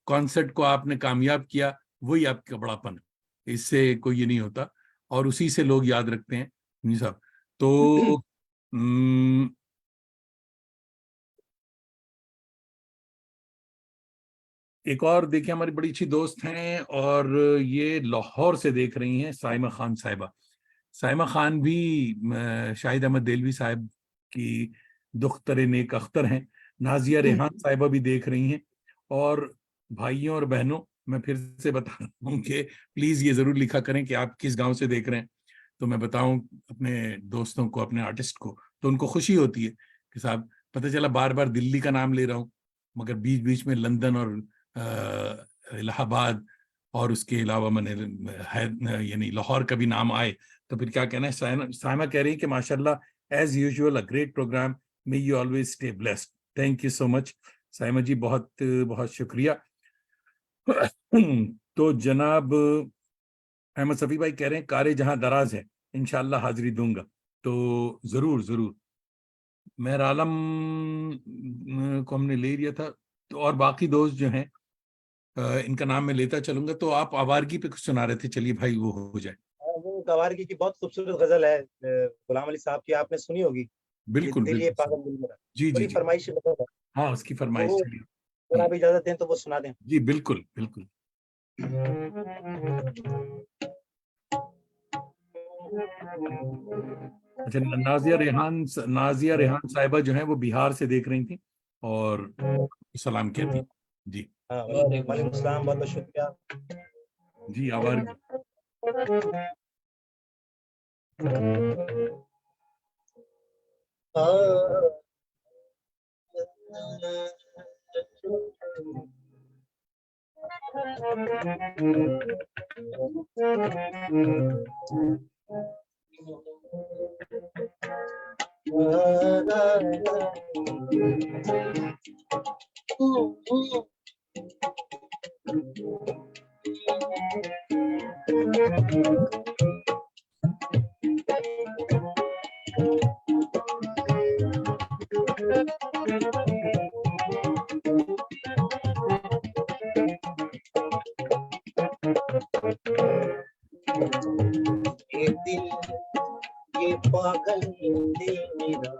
कॉन्सर्ट को आपने कामयाब किया वही आपका बड़ापन है, इससे कोई ये नहीं होता और उसी से लोग याद रखते हैं जी साहब। तो एक और देखिए हमारी बड़ी अच्छी दोस्त हैं और ये लाहौर से देख रही हैं, साइमा खान साहिबा। साइमा खान भी शाहिद अहमद देलवी साहब की दुख्तर नेक अख्तर हैं। नाजिया रेहान साहिबा भी देख रही हैं। और भाइयों और बहनों, मैं फिर से बता रहा हूँ कि प्लीज ये जरूर लिखा करें कि आप किस गांव से देख रहे हैं, तो मैं बताऊं अपने दोस्तों को, अपने आर्टिस्ट को, तो उनको खुशी होती है कि साहब पता चला बार बार दिल्ली का नाम ले रहा हूँ मगर बीच बीच में लंदन और इलाहाबाद और उसके अलावा मैंने यानी लाहौर का भी नाम आए तो फिर क्या कहना है। साइमा कह रही है कि माशाल्लाह as usual a great programme, may you always stay blessed. Thank you so much Saima ji, बहुत बहुत शुक्रिया। तो जनाब अहमद सफ़ी भाई कह रहे हैं कारे जहां दराज है इंशाल्लाह हाजिरी दूंगा, तो जरूर जरूर। मेहर आलम को हमने ले लिया था, तो और बाकी दोस्त जो हैं इनका नाम मैं लेता चलूंगा। तो आप आवारगी पे कुछ सुना रहे थे, चलिए भाई वो हो जाए। वो आवारगी की बहुत खूबसूरत गजल है गुलाम अली साहब की, आपने सुनी होगी, ये बिल्कुल दिल ये बिल्कुल पागल दिल मेरा, जी जी बड़ी जी, फरमाइश गजल है। हाँ उसकी फरमाइश तो चलिए। अगर आप इजाजत दें तो वो सुना दें। जी बिल्कुल बिल्कुल। अच्छा, नाजिया रेहान साहिबा जो है वो बिहार से देख रही थी और सलाम कहती जी। हाँ, वालेकुम अस्सलाम, बहुत बहुत शुक्रिया। जी आवार ये दिल ये पागल दिल मेरा,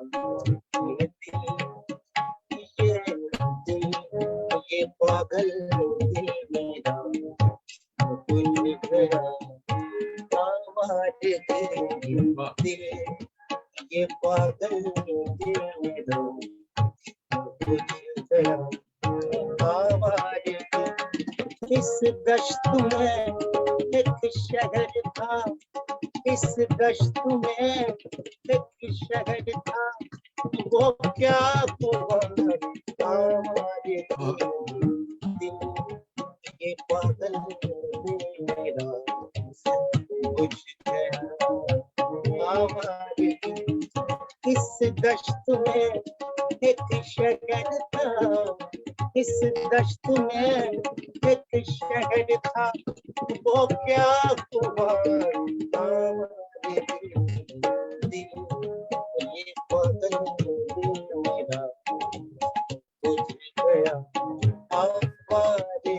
ये दिल ये पागल दिल मेरा, बुझ गया आवाज़ तेरी, दिल ये पागल दिल मेरा, बुझ गया आवाज़ तेरी। इस दश्त में एक शहर था, इस दश्त में एक शहर था, वो क्या हुआ हमारे दिल ये पागल मेरा, बुझ गया हमारे इस दश्त में एक शहर था, इस दश्त में एक शहर था, वो क्या हुआ हमारे दिल ये पागल मेरा, बुझ गया हमारे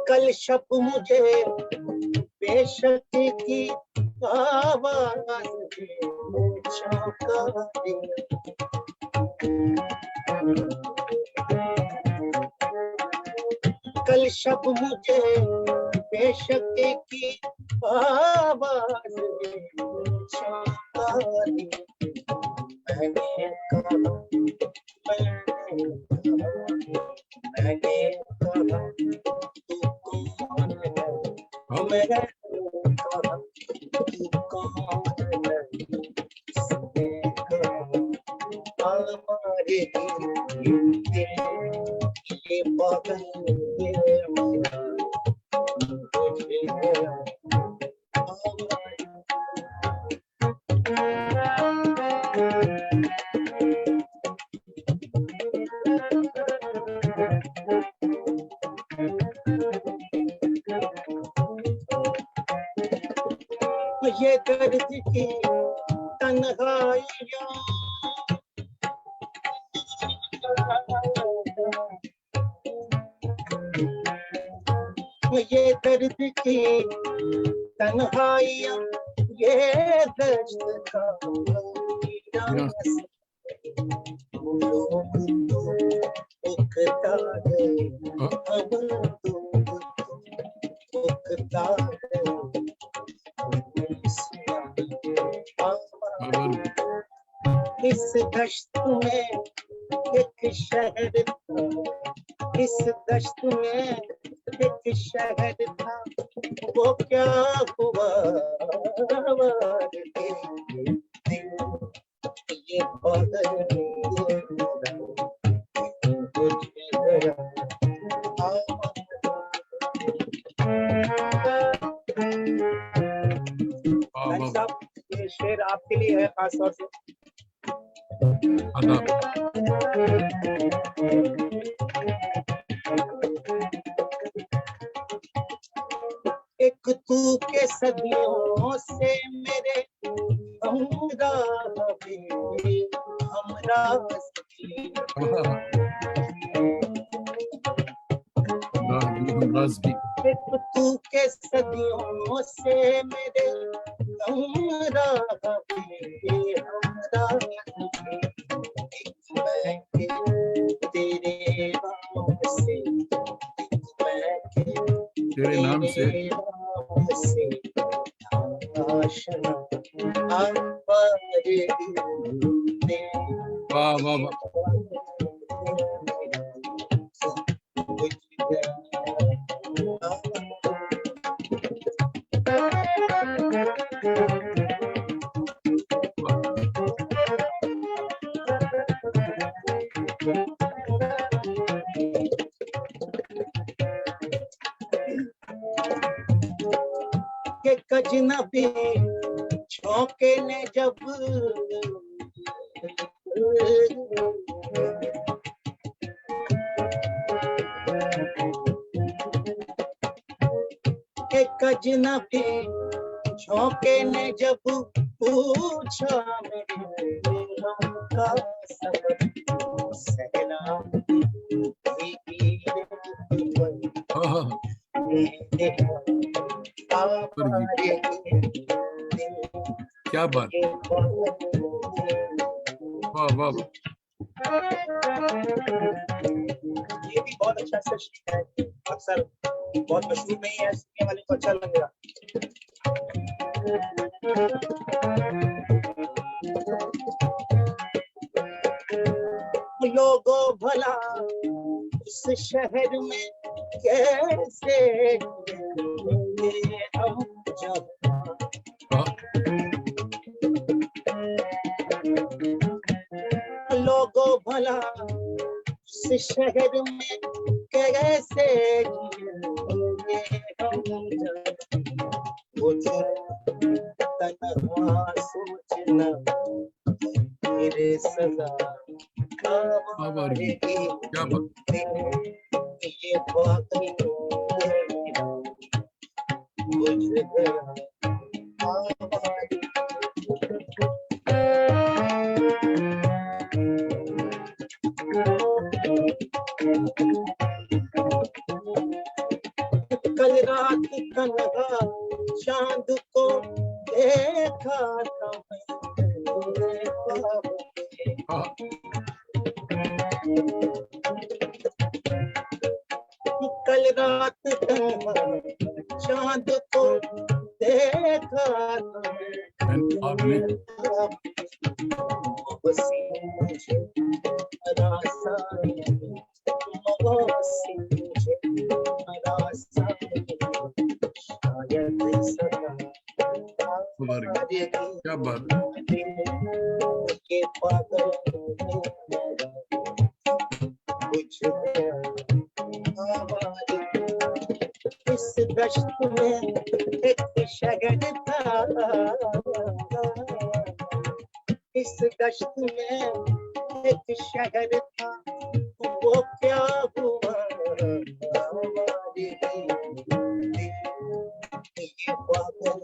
कल शब मुझे बेशक की आवाज चौंका दिया, कल शब मुझे बेशक की आवाज चौंका दिया, मैंने कहा तू कौन है, मैंने कहा तू कौन है, हमारे दिल ये पागल मेरा, बुझ गया ये दर्द की तन्हाइयाँ, ये दर्द की तन्हाइयाँ, ये दश्त का लोग तो उकता है, हम तो उकता है। इस दश्त में एक शहर था, इस दश्त में एक शहर था, वो क्या हुआ ये पागल साहब, ये शेर आपके लिए है खास तौर से। एक तू के सदियों से मेरे हमरा एक तू के सदियों से मेरे हमरा तेरे नाम से वाह वाह वाह। अजनबी झोंके ने जब एक अजनबी झोंके ने जब पूछा मेरे हम का सबर सहना क्या बात, वाह वाह। ये भी बहुत अच्छा शेर है, अक्सर बहुत मशहूर नहीं है, सुनने वाले को अच्छा लगेगा। लोगों भला उस शहर में कैसे हम जब लोगों भला उस शहर में कैसे हम जब वो तन्हा सोचना मेरे सदा क्या बात। ये बात कल रात तन्हा चांद को देखा था कल रात तन्हा चांद को देखा था क्या बात। इस दश्त में एक शहर था, इस दश्त में एक शहर था, वो क्या हुआ ये पागल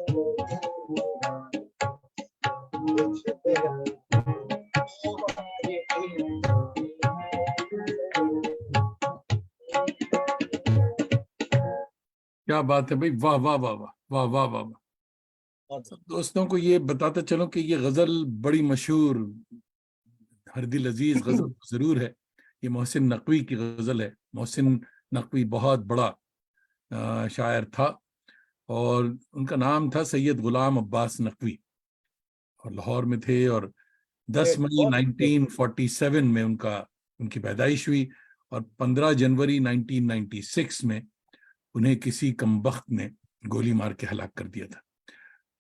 क्या बात है भाई, वाह वाह वाह वाह वाह वाह वाह वाह। बहुत सब दोस्तों को ये बताते चलो कि ये गजल बड़ी मशहूर, हर दिल अजीज गजल जरूर है। ये मोहसिन नकवी की गजल है। मोहसिन नकवी बहुत बड़ा शायर था, और उनका नाम था सैयद गुलाम अब्बास नकवी, और लाहौर में थे। और 10 ग्रेट, मई बहुत 1947 में उनकी पैदाइश हुई, और 15 जनवरी 1996 में उन्हें किसी कमबख्त ने गोली मार के हलाक कर दिया था।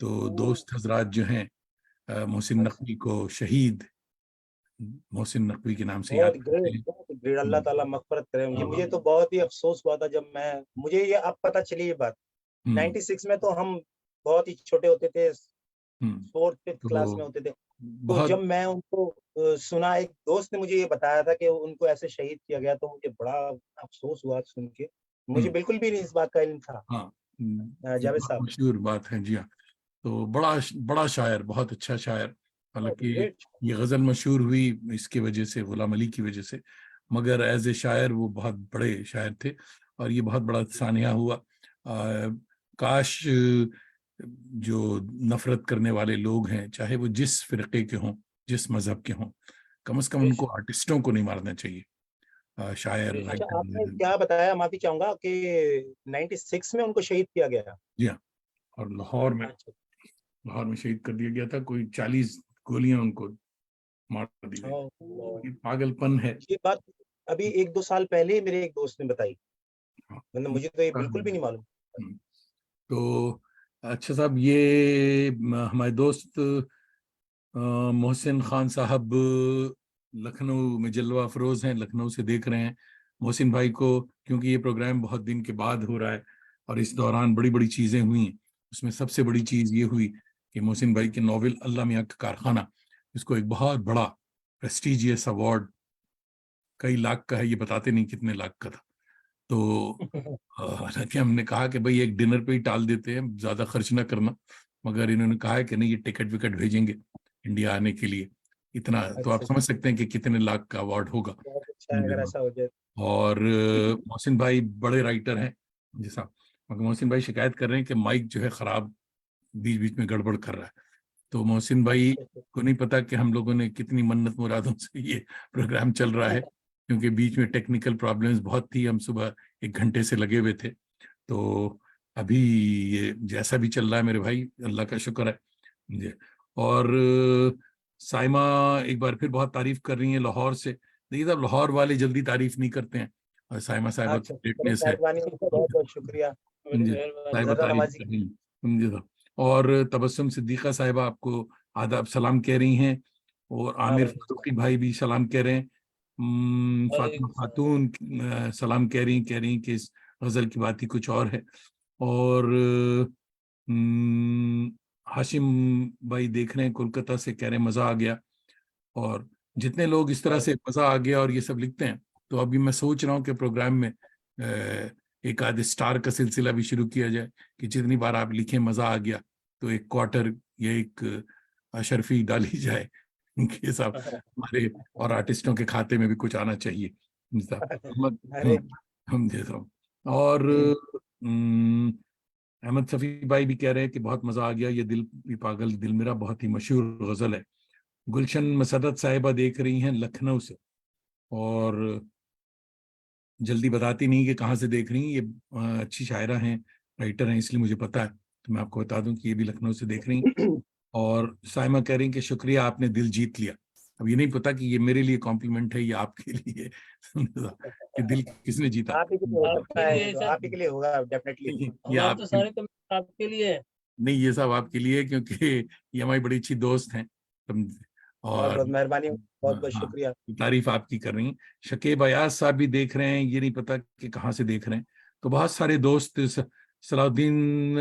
तो दोस्त हजरात जो हैं, मोहसिन नकवी को शहीद मोहसिन नकवी के नाम से याद करते हैं। बहुत ग्रेट। अल्लाह ताला मग़फ़िरत करे उनकी। मुझे तो बहुत ही अफसोस हुआ था जब मुझे ये अब पता चली ये बात। हम्म, 96 में तो हम बहुत ही छोटे होते थे, हम्म, 4th 5th क्लास तो में होते थे। तो बहुत जब मैं उनको सुना, एक दोस्त ने मुझे ये बताया था कि उनको ऐसे शहीद किया गया, तो मुझे बड़ा अफसोस हुआ सुन के। मुझे हम्म, बिल्कुल भी नहीं इस बात का इल्म था। हाँ, ये जावेद बहुत साहब, मशहूर बात है, जी हाँ। तो बड़ा बड़ा शायर, बहुत अच्छा शायर। बहुत हालांकि ग्रेट। ये गजल मशहूर हुई इसकी वजह से, गुलाम अली की वजह से, मगर एज ए शायर वो बहुत बड़े शायर थे, और ये बहुत बड़ा सानिया हुआ। काश जो नफरत करने वाले लोग हैं, चाहे वो जिस फिरके के हों, जिस मजहब के हों, कम से कम उनको बेशक। आर्टिस्टों को नहीं मारना चाहिए। शायर, बेशक। अच्छा, आपने राइटर। क्या बताया, माफी चाहूंगा कि 96 में उनको शहीद किया गया। जी हाँ, और अच्छा। लाहौर में शहीद कर दिया गया था। कोई 40 गोलियां उनको मार दी गई। और ये पागलपन है। ये बात अभी 1-2 साल पहले ही मेरे एक दोस्त ने बताई, हाँ, मतलब मुझे तो ये बिल्कुल भी नहीं मालूम। हम्म। तो अच्छा साहब, ये हमारे दोस्त मोहसिन खान साहब लखनऊ में जलवा अफरोज हैं, लखनऊ से देख रहे हैं। मोहसिन भाई को, क्योंकि ये प्रोग्राम बहुत दिन के बाद हो रहा है और इस दौरान बड़ी बड़ी चीजें हुई हैं, उसमें सबसे बड़ी चीज ये हुई कि मोहसिन भाई के नॉवेल अल्लाह मियां का कारखाना, इसको एक बहुत बड़ा प्रेस्टिजियस अवार्ड, कई लाख का है, ये बताते नहीं कितने लाख का था। तो हालांकि हमने कहा कि भाई एक डिनर पे ही टाल देते हैं, ज्यादा खर्च ना करना, मगर इन्होंने कहा है कि नहीं, ये टिकट विकट भेजेंगे इंडिया आने के लिए। इतना तो आप अच्छा, समझ सकते हैं कि कितने लाख का अवार्ड होगा। बहुत अच्छा है अगर ऐसा हो जाए। और मोहसिन भाई बड़े राइटर हैं जैसा, मगर मोहसिन भाई शिकायत कर रहे हैं कि माइक जो है खराब, बीच बीच में गड़बड़ कर रहा है। तो मोहसिन भाई अच्छा, अच्छा। को नहीं पता कि हम लोगों ने कितनी मन्नत मुरादों से ये प्रोग्राम चल रहा है, क्योंकि बीच में टेक्निकल प्रॉब्लम्स बहुत थी। हम सुबह 1 घंटे से लगे हुए थे। तो अभी ये जैसा भी चल रहा है मेरे भाई, अल्लाह का शुक्र है जी। और साइमा एक बार फिर बहुत तारीफ कर रही हैं लाहौर से। देखिए साहब, लाहौर वाले जल्दी तारीफ नहीं करते हैं, और साइमा साहिबा की अच्छा, बड़ी ग्रेटनेस है। मेहरबानी, बहुत बहुत शुक्रिया। बड़ी जी, मेहरबानी। साहिबा जरा तारीफ नवाजी। कर रही हैं। समझे साहब। और तबस्सुम सिद्दीका साहिबा आपको आदाब सलाम कह रही हैं, और हाँ आमिर भाई। फारूकी भाई भी सलाम कह रहे हैं। फातिमा वालेकुम सलाम। खातून सलाम कह रही कि इस गजल की बात ही कुछ और है। और हम्म, हाशिम भाई देख रहे हैं कोलकाता से, कह रहे हैं मजा आ गया। और जितने लोग इस तरह बहुत से मजा आ गया और ये सब लिखते हैं, तो अभी मैं सोच रहा हूँ कि प्रोग्राम में एक आध स्टार का सिलसिला भी शुरू किया जाए, कि जितनी बार आप लिखें मजा आ गया, तो एक क्वार्टर या एक अशरफी डाली जाए इनके साथ हमारे और आर्टिस्टों के खाते में भी कुछ आना चाहिए। अरे। हम जैसा हूँ। और अहमद सफ़ी भाई भी कह रहे हैं कि बहुत मजा आ गया, ये दिल भी पागल दिल मेरा बहुत ही मशहूर गजल है। गुलशन मसदत साहिबा देख रही हैं लखनऊ से, और जल्दी बताती नहीं कि कहाँ से देख रही हैं। ये अच्छी शायरा हैं, राइटर हैं, इसलिए मुझे पता है, तो मैं आपको बता दूं कि ये भी लखनऊ से देख रही हैं। और साइमा कह रही हैं कि शुक्रिया, आपने दिल जीत लिया। अब ये नहीं पता कि ये मेरे लिए कॉम्प्लीमेंट है या आपके लिए कि दिल किसने जीता। आप ही के लिए हो सकता आपके है, लिए तो सर। आप ही के लिए होगा डेफिनेटली। ये हमारे तो आपके, सारे कमेंट आपके लिए है। नहीं ये सब आपके लिए है, क्योंकि ये हमारी बड़ी अच्छी दोस्त हैं तुम। बहुत और बहुत मेहरबानी, बहुत बहुत हाँ, शुक्रिया। तारीफ आपकी कर रही हैं। शकीब अयाज साहब भी देख रहे हैं, ये नहीं पता कि कहाँ से देख रहे हैं। तो बहुत सारे दोस्त, सलाउद्दीन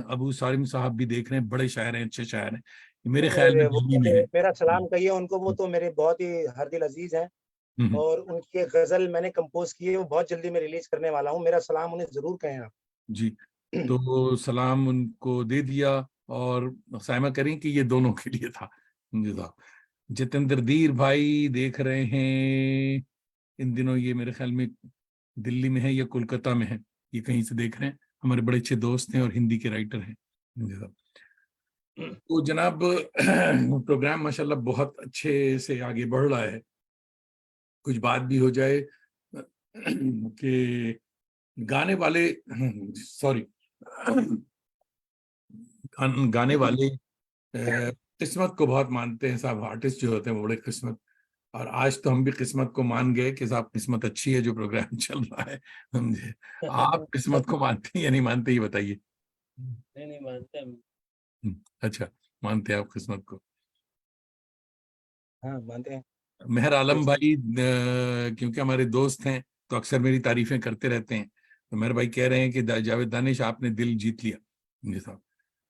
अबू सालिम साहब भी देख रहे हैं, बड़े शायर हैं, अच्छे शायर हैं, मेरे ख्याल में वो दिल्ली में है। मेरा सलाम कहिए उनको, वो तो मेरे बहुत ही हर दिल अजीज हैं। हम्म, और उनकी एक गजल मैंने कंपोज की है, वो बहुत जल्दी मैं रिलीज करने वाला हूँ। मेरा सलाम उन्हें जरूर कहें आप। जी। तो सलाम उनको दे दिया। और साइमा करें कि ये दोनों के लिए था। जी साहब। जितेंद्र दीर भाई देख रहे हैं इन दिनों, ये मेरे ख्याल में दिल्ली में है या कोलकाता में है, ये कहीं से देख रहे हैं। हमारे बड़े अच्छे दोस्त हैं और हिंदी के राइटर हैं। तो जनाब प्रोग्राम माशाल्लाह बहुत अच्छे से आगे बढ़ रहा है। कुछ बात भी हो जाए कि गाने वाले सॉरी गाने वाले किस्मत को बहुत मानते हैं साहब। आर्टिस्ट जो होते हैं वो बड़े किस्मत, और आज तो हम भी किस्मत को मान गए कि साहब किस्मत अच्छी है जो प्रोग्राम चल रहा है। समझे? आप किस्मत को मानते हैं या नहीं मानते, ये बताइए। नहीं मानते हम। अच्छा, मानते हैं आप किस्मत को। हाँ, मानते हैं। मेहर आलम जैसे भाई क्योंकि हमारे दोस्त हैं तो अक्सर मेरी तारीफें करते रहते हैं। तो मेहर भाई कह रहे हैं कि जावेद दानिश आपने दिल जीत लिया जी साहब।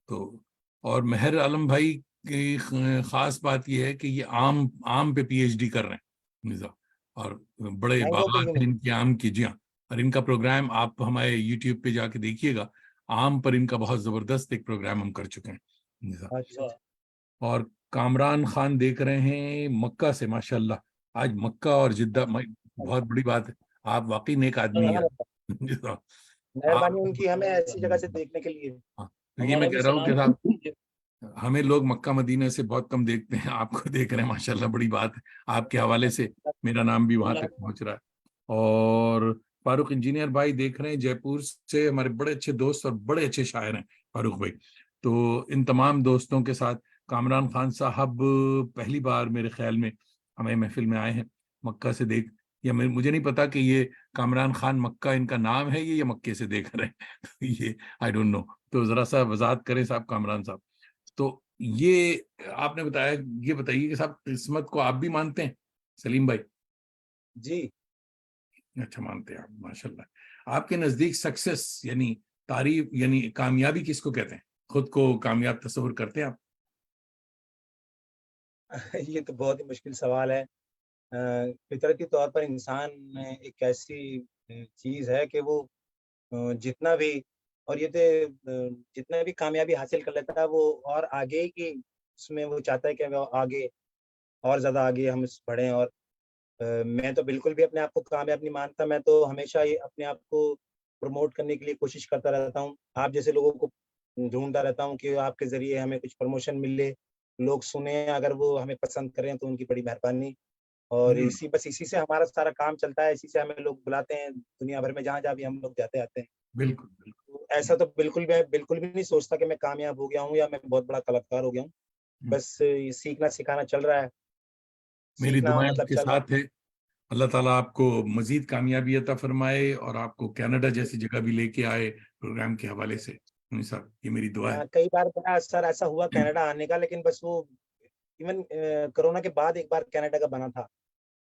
तो और मेहर आलम भाई की खास बात यह है कि ये आम आम पे पीएचडी कर रहे हैं जी साहब, और बड़े मैंगो पे बागात हैं इनके आम की। जी हाँ, और इनका प्रोग्राम आप हमारे यूट्यूब पे जाके देखिएगा। आम पर इनका बहुत जबरदस्त एक प्रोग्राम हम कर चुके हैं जी साहब। अच्छा, वाह, और कामरान खान देख रहे हैं मक्का से, माशाल्लाह। आज मक्का और जिद्दा बहुत बड़ी बात है। आप वाकई नेक आदमी हैं। हाँ, जी साहब। मेहरबानी आप उनकी हमें बहुत ऐसी जगह वाह। से देखने के लिए। हाँ, तो ये हमारा मैं भी कह रहा हूँ कि सलाम साहब कीजिए। हमें लोग मक्का मदीना से बहुत कम देखते हैं, आपको देख रहे हैं, माशाल्लाह बड़ी बात है। आपके हवाले से मेरा नाम भी वहां अल्लाह तक पहुंच रहा है। और फारूक इंजीनियर भाई देख रहे हैं जयपुर से, हमारे बड़े अच्छे दोस्त और बड़े अच्छे शायर हैं फारूक भाई। तो इन तमाम दोस्तों के साथ कामरान खान साहब पहली बार मेरे ख्याल में हमें महफिल में आए हैं मक्का से देख, या मुझे नहीं पता कि ये कामरान खान मक्का इनका नाम है ये मक्के से देख रहे हैं। ये आई डोंट नो। तो जरा सा वजाहत करें साहब कामरान साहब। तो ये आपने बताया, ये बताइए कि साहब किस्मत को आप भी मानते हैं सलीम भाई? जी, अच्छा, मानते हैं आप, माशाल्लाह। आपके नजदीक सक्सेस यानी तारीफ यानी कामयाबी किसको कहते हैं? खुद को कामयाब तस्वुर करते हैं आप? ये तो बहुत ही मुश्किल सवाल है। फितरती तौर पर इंसान एक ऐसी चीज है कि वो जितना भी, और ये तो जितना भी कामयाबी हासिल कर लेता है वो और आगे की उसमें वो चाहता है कि वो आगे और ज्यादा आगे हम बढ़ें। और मैं तो बिल्कुल भी अपने आप को कामयाब नहीं मानता। मैं तो हमेशा ये अपने आप को प्रमोट करने के लिए कोशिश करता रहता हूँ। आप जैसे लोगों को ढूंढता रहता हूँ कि आपके जरिए हमें कुछ प्रमोशन मिले, लोग सुने, अगर वो हमें पसंद करें तो उनकी बड़ी मेहरबानी। और हम्म, इसी से हमारा सारा काम चलता है, इसी से हमें लोग बुलाते हैं दुनिया भर में, जहाँ जहाँ भी हम लोग जाते आते हैं। बिल्कुल बिल्कुल। तो ऐसा तो बिल्कुल भी नहीं सोचता कि मैं कामयाब हो गया हूँ या मैं बहुत बड़ा कलाकार हो गया हूँ। हम्म, बस ये सीखना सिखाना चल रहा है। मेरी सीखना दुआएं मतलब आपके चल रहा साथ है। अल्लाह ताला आपको मजीद कामयाबी अता फरमाए और आपको कनाडा जैसी जगह भी लेके आए प्रोग्राम के हवाले से। साहब ये मेरी दुआ है। है। कई बार मेरा असर ऐसा हुआ कनाडा आने का, लेकिन बस वो इवन कोरोना के बाद एक बार कनाडा का बना था,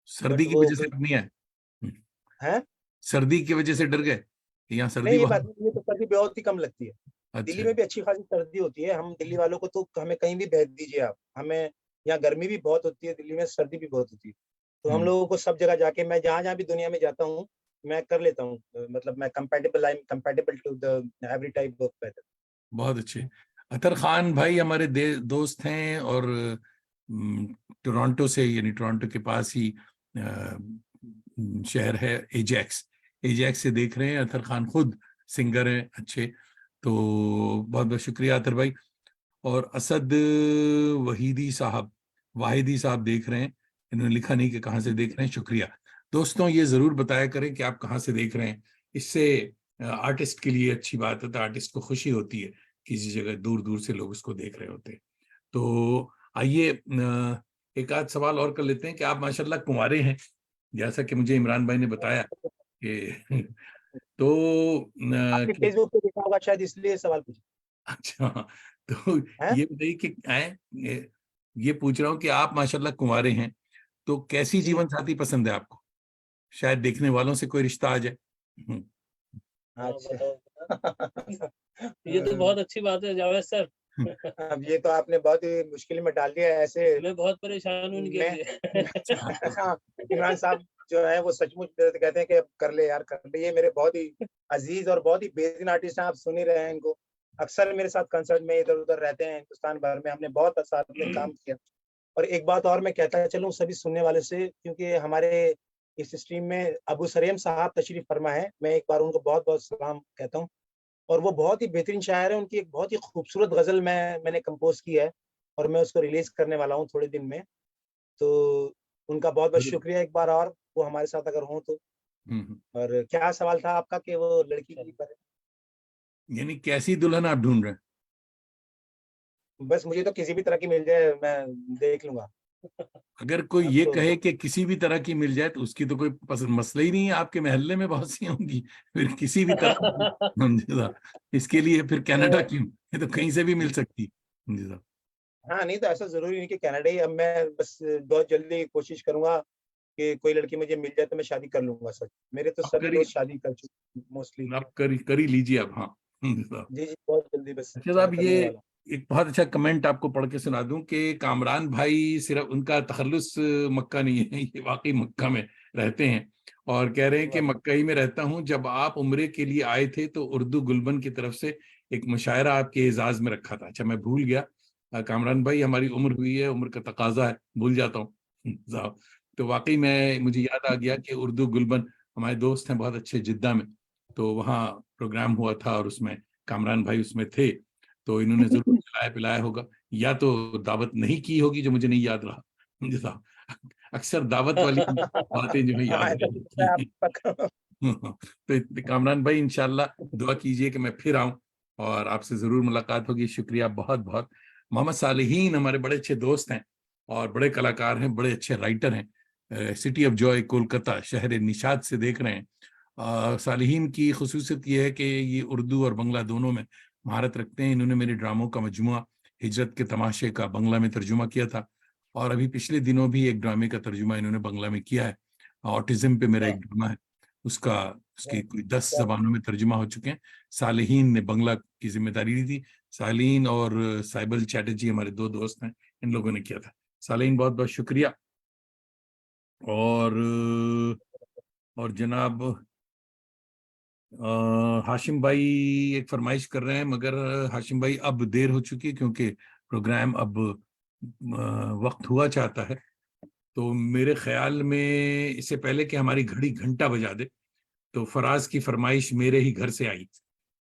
सर्दी बट की वो वजह से फिर नहीं है? है। सर्दी की वजह से डर गए? यहाँ सर्दी नहीं, ये बात बहुत? नहीं, ये तो सर्दी बहुत ही कम लगती है। दिल्ली अच्छा। में भी अच्छी खासी सर्दी होती है। हम दिल्ली वालों को तो हमें कहीं भी भेज दीजिए आप, हमें यहाँ गर्मी भी बहुत होती है दिल्ली में, सर्दी भी बहुत होती है। तो हम हम्म, लोगों को सब जगह जाके, मैं जहाँ जहाँ भी दुनिया में जाता हूँ मैं कर लेता हूँ, मतलब मैं compatible, I am compatible to the every type of weather. बहुत अच्छे। अतर खान भाई हमारे दोस्त हैं और टोरंटो से, यानी टोरंटो के पास ही शहर है एजेक्स। एजेक्स से देख रहे हैं। अतर खान खुद सिंगर हैं अच्छे। तो बहुत बहुत शुक्रिया अतर भाई। और असद वहीदी साहब, वाहिदी साहब देख रहे हैं। इन्होंने लिखा नहीं कि कहाँ से देख रहे हैं। शुक्रिया दोस्तों, ये जरूर बताया करें कि आप कहाँ से देख रहे हैं। इससे आर्टिस्ट के लिए अच्छी बात है, तो आर्टिस्ट को खुशी होती है किसी जगह दूर दूर से लोग उसको देख रहे होते हैं। तो आइए एक आध सवाल और कर लेते हैं कि आप माशाल्लाह कुंवारे हैं, जैसा कि मुझे इमरान भाई ने बताया कि तो आपने फेसबुक पे देखा होगा शायद, इसलिए सवाल पूछा अच्छा, तो है। ये बताइए कि ये पूछ रहा हूँ कि आप माशाल्लाह कुंवारे हैं, तो कैसी जी, जीवन साथी पसंद है आपको? शायद देखने वालों से कोई रिश्ता आ जाए। हाँ अच्छा। बताओ। ये तो बहुत अच्छी बात है जावेद सर। अब ये तो आपने बहुत ही मुश्किल में डाल दिया है ऐसे। मैं बहुत परेशान हूँ इनके मैं लिए। हाँ, इमरान साहब जो है वो सचमुच कहते हैं कि अब कर ले यार, कर ले। ये मेरे बहुत ही अजीज और बहुत ही बेहतरीन आर्टिस्ट हैं, आप सुन ही रहे हैं इनको। अक्सर मेरे साथ कंसर्ट में इधर उधर रहते हैं हिंदुस्तान भर में, हमने बहुत साथ में काम किया। और एक बात और मैं कहता चलूं सभी सुनने वाले से, क्योंकि हमारे इस स्ट्रीम में अबू सरेम साहब तशरीफ फरमा है, मैं एक बार उनको बहुत बहुत सलाम कहता हूँ। और वो बहुत ही बेहतरीन शायर है। उनकी एक बहुत ही खूबसूरत गज़ल मैंने कंपोज़ की है और मैं उसको रिलीज़ करने वाला हूँ थोड़े दिन में। तो उनका बहुत-बहुत शुक्रिया एक बार और, वो हमारे साथ अगर हों तो। और क्या सवाल था आपका कि वो लड़की की पर यानी कैसी दुल्हन आप ढूंढ रहे हैं? बस मुझे तो किसी भी तरह की मिल जाए, मैं देख लूँगा। अगर कोई अब ये तो कहे कि किसी भी तरह की मिल जाए तो उसकी तो कोई मसला ही नहीं है, आपके मोहल्ले में बहुत सी होंगी, फिर किसी भी तरह जी साहब, इसके लिए फिर कनाडा क्यों, ये तो कहीं से भी मिल सकती जी साहब। हाँ, नहीं तो ऐसा ज़रूरी नहीं कि कनाडा ही। अब मैं बस बहुत जल्दी कोशिश करूँगा कि कोई लड़की मुझे मिल जाए तो मैं शादी कर लूँगा सच। मेरे तो आप सभी करी दोस्त शादी कर चुके मोस्टली। आप करी लीजिए आप। हाँ जी साहब। जी, जी, बहुत जल्दी बस अच्छा मैं साहब, ये करने वाला हूँ। एक बहुत अच्छा कमेंट आपको पढ़ के सुना दूं कि कामरान भाई सिर्फ उनका तखल्लुस मक्का नहीं है, ये वाकई मक्का में रहते हैं और कह रहे हैं कि वाह! मक्का ही में रहता हूं। जब आप उम्रे के लिए आए थे तो उर्दू गुलबन की तरफ से एक मुशायरा आपके एजाज में रखा था। अच्छा, मैं भूल गया। कामरान भाई, हमारी उम्र हुई है, उम्र का तकाजा है, भूल जाता हूँ साहब। तो वाकई में मुझे याद आ गया कि उर्दू गुलबन, हमारे दोस्त हैं बहुत अच्छे जिद्दा में, तो वहाँ प्रोग्राम हुआ था और उसमें कामरान भाई उसमें थे, तो इन्होंने जरूर खिलाया पिलाया होगा, या तो दावत नहीं की होगी जो मुझे नहीं याद रहा मुझे साहब। अक्सर दावत वाली बातें जो है हाँ, याद ऐसा लगता है नहीं। आपका तो कामरान भाई, इंशाल्लाह दुआ कीजिए कि मैं फिर आऊं और आपसे जरूर मुलाकात होगी। शुक्रिया बहुत बहुत। मोहम्मद सालिहीन हमारे बड़े अच्छे दोस्त हैं और बड़े कलाकार हैं, बड़े अच्छे राइटर हैं। सिटी ऑफ जॉय कोलकाता, शहर निशात से देख रहे हैं। सालिहीन की खुसूसियत ये है कि ये उर्दू और बंगला दोनों में महारत रखते हैं। इन्होंने मेरे ड्रामों का मजमुआ हिजरत के तमाशे का बंगला में तर्जुमा किया था और अभी पिछले दिनों भी एक ड्रामे का तर्जुमा इन्होंने बंगला में किया है। ऑटिज्म पे मेरा वाह! एक ड्रामा है, उसका उसकी वाह! कोई 10 क्या जबानों में तर्जुमा हो चुके हैं। सालिहीन ने बंगला की जिम्मेदारी ली थी। सालिहीन और साइबल चैटर्जी हमारे दो दोस्त हैं, इन लोगों ने किया था। सालिहीन, बहुत बहुत शुक्रिया। और जनाब हाशिम भाई एक फरमाइश कर रहे हैं, मगर हाशिम भाई अब देर हो चुकी है क्योंकि प्रोग्राम अब वक्त हुआ चाहता है। तो मेरे ख्याल में इससे पहले कि हमारी घड़ी घंटा बजा दे, तो फराज की फरमाइश मेरे ही घर से आई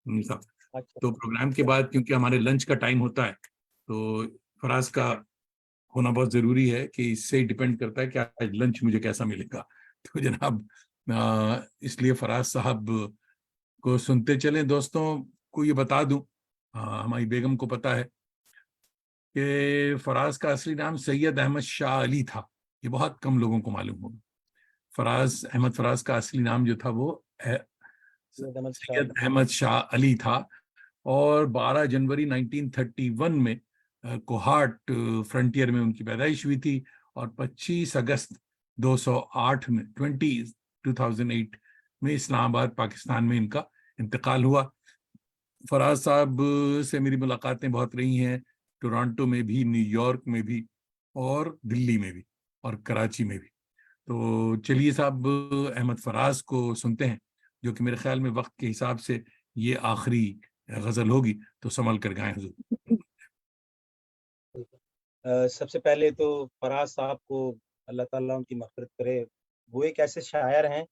साहब। अच्छा, तो प्रोग्राम के क्या बाद क्योंकि हमारे लंच का टाइम होता है, तो फराज का होना बहुत जरूरी है कि इससे डिपेंड करता है कि आज लंच मुझे कैसा मिलेगा। तो जनाब इसलिए फराज साहब को सुनते चलें। दोस्तों को ये बता दूं, हमारी बेगम को पता है कि फराज का असली नाम सैयद अहमद शाह अली था। ये बहुत कम लोगों को मालूम होगा। अहमद फराज का असली नाम जो था वो सैयद अहमद शाह सैयद अहमद शाह अली था। और 12 जनवरी 1931 में कोहाट फ्रंटियर में उनकी पैदाइश हुई थी और 25 अगस्त 208 में 2008 में इस्लामाबाद पाकिस्तान में इनका इंतकाल हुआ। फराज साहब से मेरी मुलाकातें बहुत रही हैं, टोरंटो में भी, न्यूयॉर्क में भी, और दिल्ली में भी, और कराची में भी। तो चलिए साहब, अहमद फराज को सुनते हैं, जो कि मेरे ख्याल में वक्त के हिसाब से ये आखिरी गजल होगी, तो संभल कर गाएं हुजूर। सबसे पहले तो फराज साहब को अल्लाह ताला उनकी मग़फ़िरत करे। वो एक ऐसे शायर हैं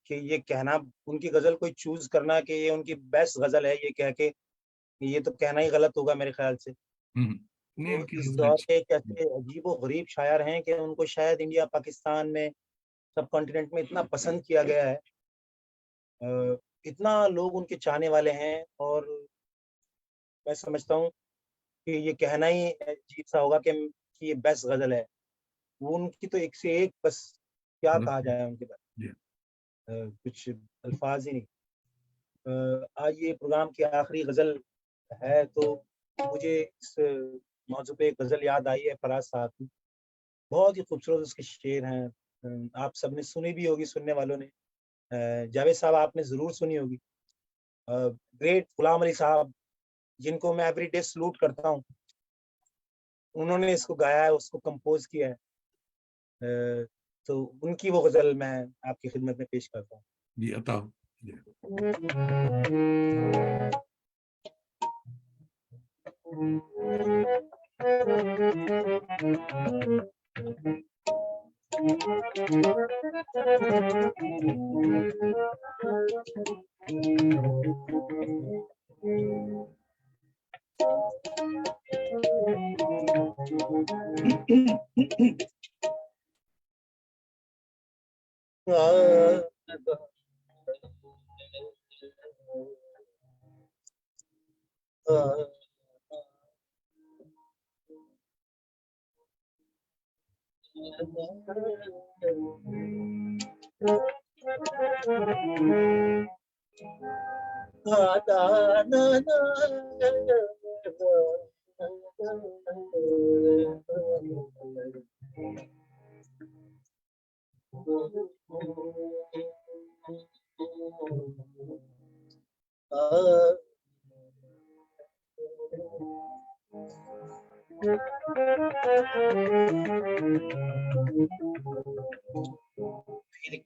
कि ये कहना, उनकी गज़ल कोई चूज़ करना कि ये उनकी बेस्ट गज़ल है, ये कह के ये तो कहना ही गलत होगा मेरे ख़्याल से। नहीं, वो उनकी इस गजल दौर अच्छी। के एक ऐसे अजीब-ओ-गरीब शायर हैं कि उनको शायद इंडिया, पाकिस्तान में, सब कॉन्टिनेंट में इतना पसंद किया गया है। इतना लोग उनके चाहने वाले हैं और मैं समझता हूँ कि ये कहना ही अजीब-सा होगा कि ये बेस्ट गज़ल है। वो उनकी तो एक से एक, बस क्या कहा जाए उनके बारे जी। में, कुछ अल्फ़ाज़ ही नहीं। आज ये प्रोग्राम की आखिरी गज़ल है तो मुझे इस मौज़ू पे एक गज़ल याद आई है फराज साहब की। बहुत ही खूबसूरत उसके शेर हैं। आप सबने सुनी भी होगी, सुनने वालों ने। जावेद साहब आपने ज़रूर सुनी होगी। ग्रेट गुलाम अली साहब, जिनको मैं एवरीडे सैल्यूट करता हूँ। उन्होंने इसको गाया है, उसको कंपोज़ किया है। तो उनकी वो गज़ल मैं आपकी खिदमत में पेश करता हूँ। जी, अता हो। जी। फिर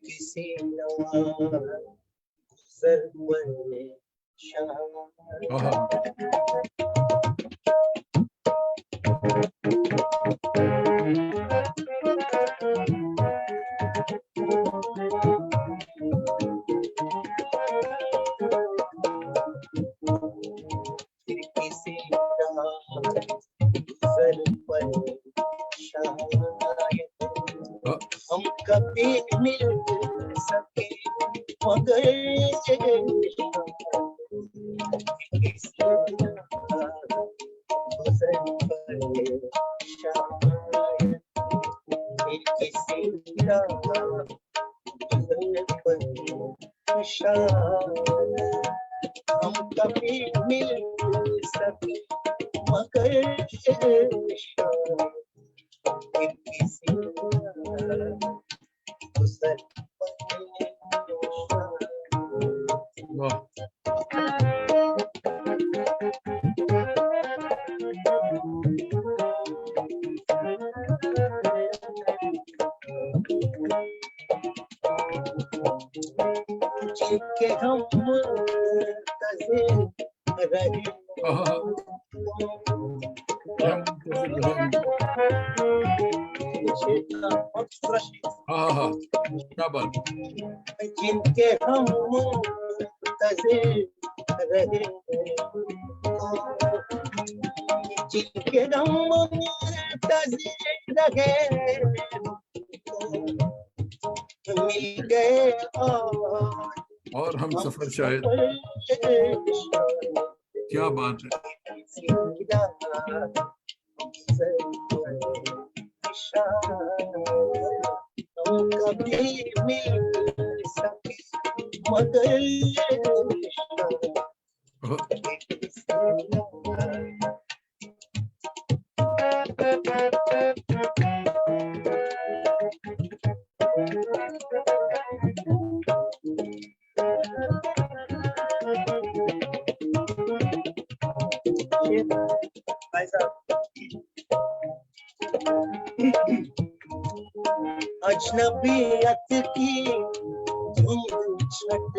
किसी गुजर आहा, फिर किसी गुजर हम कभी मिल सके मगर हम कभी मिल सके मगर वाह, जिनके हम मुंतज़िर रहे आहा, क्या मुंतज़िर रहे हैं। आहा, क्या बात, जिनके हम मुंतज़िर रहे जिनके हम मुंतज़िर रहे मिल गए और हम सफर शायद, क्या बात है। कभी मिल सके मगर आहा, भाई साहब अजनबियत की धूम छट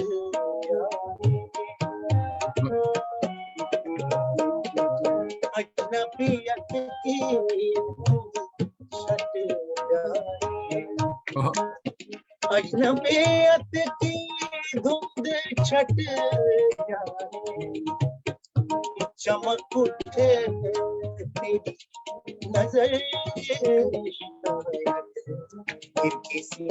अजनबियत की धूम छट आहा, अजनबियत की धुंध छट जाए चमक उठे तेरी नजर फिर किसी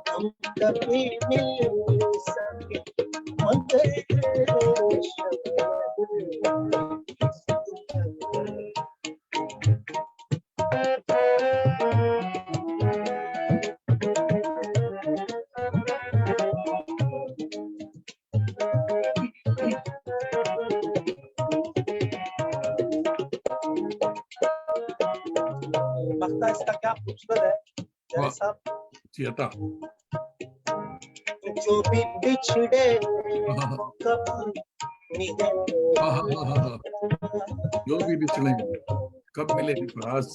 हम कभी मिल सके मगर बख्ता इसका क्या खूबसूरत है जय वाह, साहब जी अता, जो भी बिछड़े आहा, कब मिले आहा, आहा, जो भी बिछड़ेंगे कब मिलेगी फराज।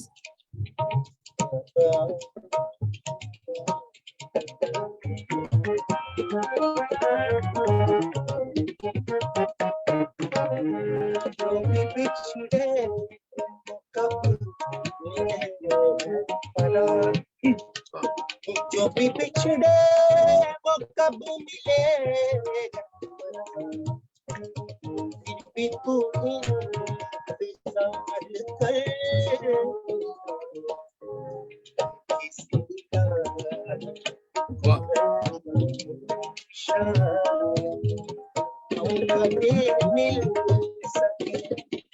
जो भी बिछड़े जो भी बिछड़े वो कब मिले, फिर भी तू इंतजार कर, किसी का वाह हम कभी मिल सके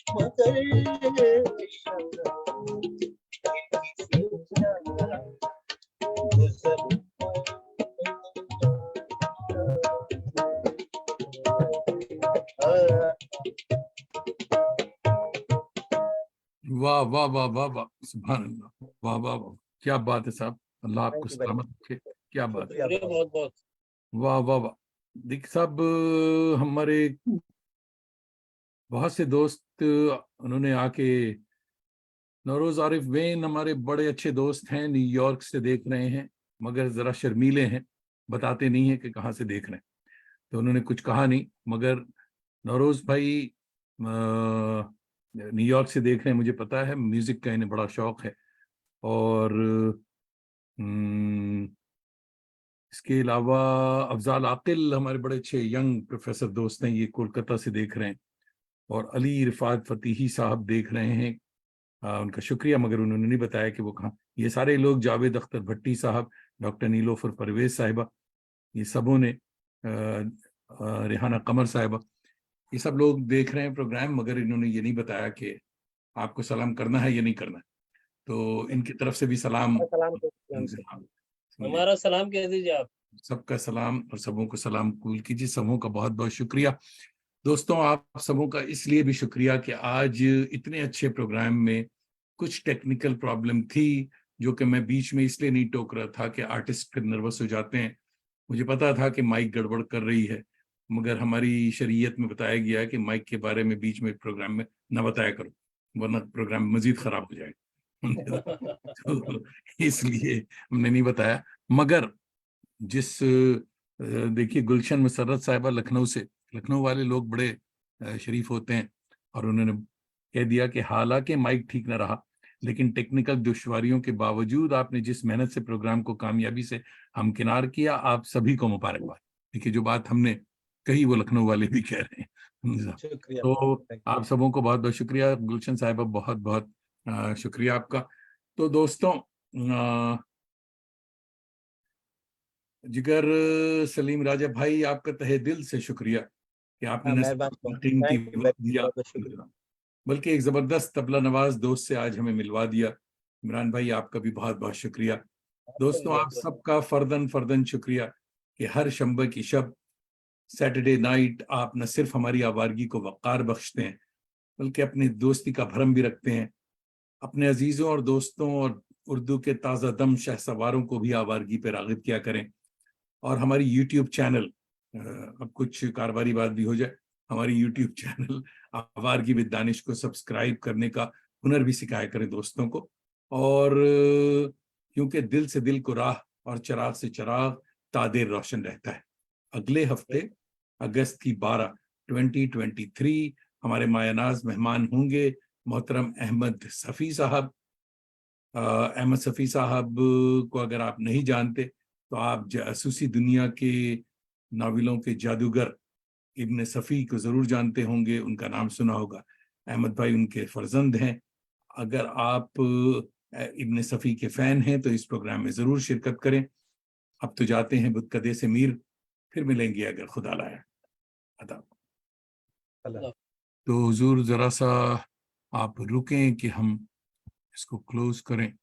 मगर किसी का गुजर वाह वाह वाह वाह वाह, सुभान अल्लाह, वाह वाह वाह, क्या बात है साहब, अल्लाह आपको Thank you very सलामत रखे, क्या बात है, शुक्रिया शुक्रिया बहुत बहुत। वाह वाह वाह। देखिए साहब, हमारे बहुत से दोस्त उन्होंने आके, नौरोज आरिफ वेन हमारे बड़े अच्छे दोस्त हैं, न्यूयॉर्क से देख रहे हैं, मगर जरा शर्मीले हैं, बताते नहीं है कि कहाँ से देख रहे हैं, तो उन्होंने कुछ कहा नहीं, मगर नौरोज भाई न्यूयॉर्क से देख रहे हैं, मुझे पता है, म्यूजिक का इन्हें बड़ा शौक है। और हम्म, इसके अलावा अफजाल आकिल हमारे बड़े अच्छे यंग प्रोफेसर दोस्त हैं, ये कोलकाता से देख रहे हैं। और अली रिफात फतीही साहब देख रहे हैं, उनका शुक्रिया, मगर उन्होंने नहीं बताया कि वो कहाँ। ये सारे लोग, जावेद अख्तर भट्टी साहब, डॉक्टर नीलोफर परवेज साहिबा, ये सबों ने, रेहाना कमर साहिबा, ये सब लोग देख रहे हैं प्रोग्राम, मगर इन्होंने ये नहीं बताया कि आपको सलाम करना है या नहीं करना है, तो इनकी तरफ से भी सलाम। सलाम उनसे। सुनिए, हमारा सलाम कह दीजिए आप। सबका सलाम और सबों को सलाम कबूल कीजिए, सबों का बहुत बहुत शुक्रिया। दोस्तों, आप सबों का इसलिए भी शुक्रिया कि आज इतने अच्छे प्रोग्राम में कुछ टेक्निकल प्रॉब्लम थी, जो कि मैं बीच में इसलिए नहीं टोक रहा था कि आर्टिस्ट फिर नर्वस हो जाते हैं। मुझे पता था कि माइक गड़बड़ कर रही है, मगर हमारी शरीयत में बताया गया है कि माइक के बारे में बीच में प्रोग्राम में न बताया करो, वरना प्रोग्राम मजीद खराब हो जाएगा। तो इसलिए हमने नहीं बताया। मगर जिस देखिए, गुलशन मसर्रत साहिबा लखनऊ से, लखनऊ वाले लोग बड़े शरीफ होते हैं, और उन्होंने कह दिया कि हालांकि माइक ठीक ना रहा, लेकिन टेक्निकल दुश्वारियों के बावजूद आपने जिस मेहनत से प्रोग्राम को कामयाबी से हमकिनार किया, आप सभी को मुबारकबाद। देखिए, जो बात हमने कही वो लखनऊ वाले भी कह रहे हैं। शुक्रिया। तो Thank आप सबों को बहुत बहुत शुक्रिया। गुलशन साहिबा, बहुत बहुत शुक्रिया आपका। तो दोस्तों, जिगर सलीम राजा भाई, आपका तहे दिल से शुक्रिया कि आपने हाँ, न मेहरबानी। सिर्फ टीम की थैंक यू वक्त वेरी दिया, बहुत बहुत शुक्रिया। बल्कि एक जबरदस्त तबला नवाज दोस्त से आज हमें मिलवा दिया। इमरान भाई, आपका भी बहुत बहुत शुक्रिया। आपका भी दोस्तों, आप बहुत बहुत। सबका फर्दन फर्दन शुक्रिया कि हर शंबे की शब, सैटरडे नाइट, आप न सिर्फ हमारी आवारगी को वक़ार बख्शते हैं, बल्कि अपनी दोस्ती का भरम भी रखते हैं। अपने अजीजों और दोस्तों और उर्दू के ताज़ा दम शहसवारों को भी आवारगी पर राग़िब किया करें। और हमारी यूट्यूब चैनल, अब कुछ कारोबारी बात भी हो जाए, हमारी यूट्यूब चैनल आवारगी विद दानिश को सब्सक्राइब करने का हुनर भी सिखाया करें दोस्तों को। और क्योंकि दिल से दिल को राह और चिराग से चिराग तादेर रोशन रहता है। अगले हफ्ते अगस्त की 12, 2023 हमारे मायनाज मेहमान होंगे मोहतरम अहमद सफ़ी साहब। अहमद सफ़ी साहब को अगर आप नहीं जानते, तो आप जासूसी दुनिया के नावलों के जादूगर इब्न सफ़ी को ज़रूर जानते होंगे, उनका नाम सुना होगा। अहमद भाई उनके फर्जंद हैं। अगर आप इब्न सफ़ी के फ़ैन हैं तो इस प्रोग्राम में ज़रूर शिरकत करें। अब तो जाते हैं बुतकदे से मीर, फिर मिलेंगे अगर खुदा लाया। अदा। अल्लाह। तो हुजूर, ज़रा सा आप रुकें कि हम इसको क्लोज करें।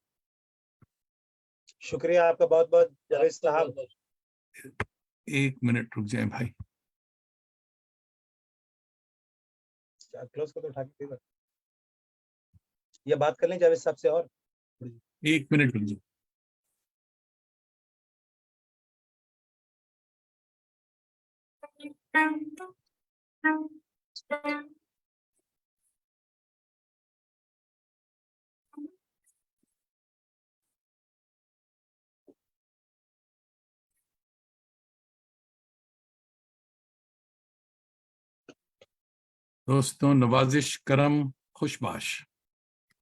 शुक्रिया आपका बहुत बहुत जावेद आपका साहब। बहुत बहुत। 1 मिनट रुक जाए भाई। क्लोज कर दो, उठा के दे दो। ये बात कर लें जावेद साहब से और 1 मिनट रुक जाए। दोस्तों, नवाजिश करम खुशबाश।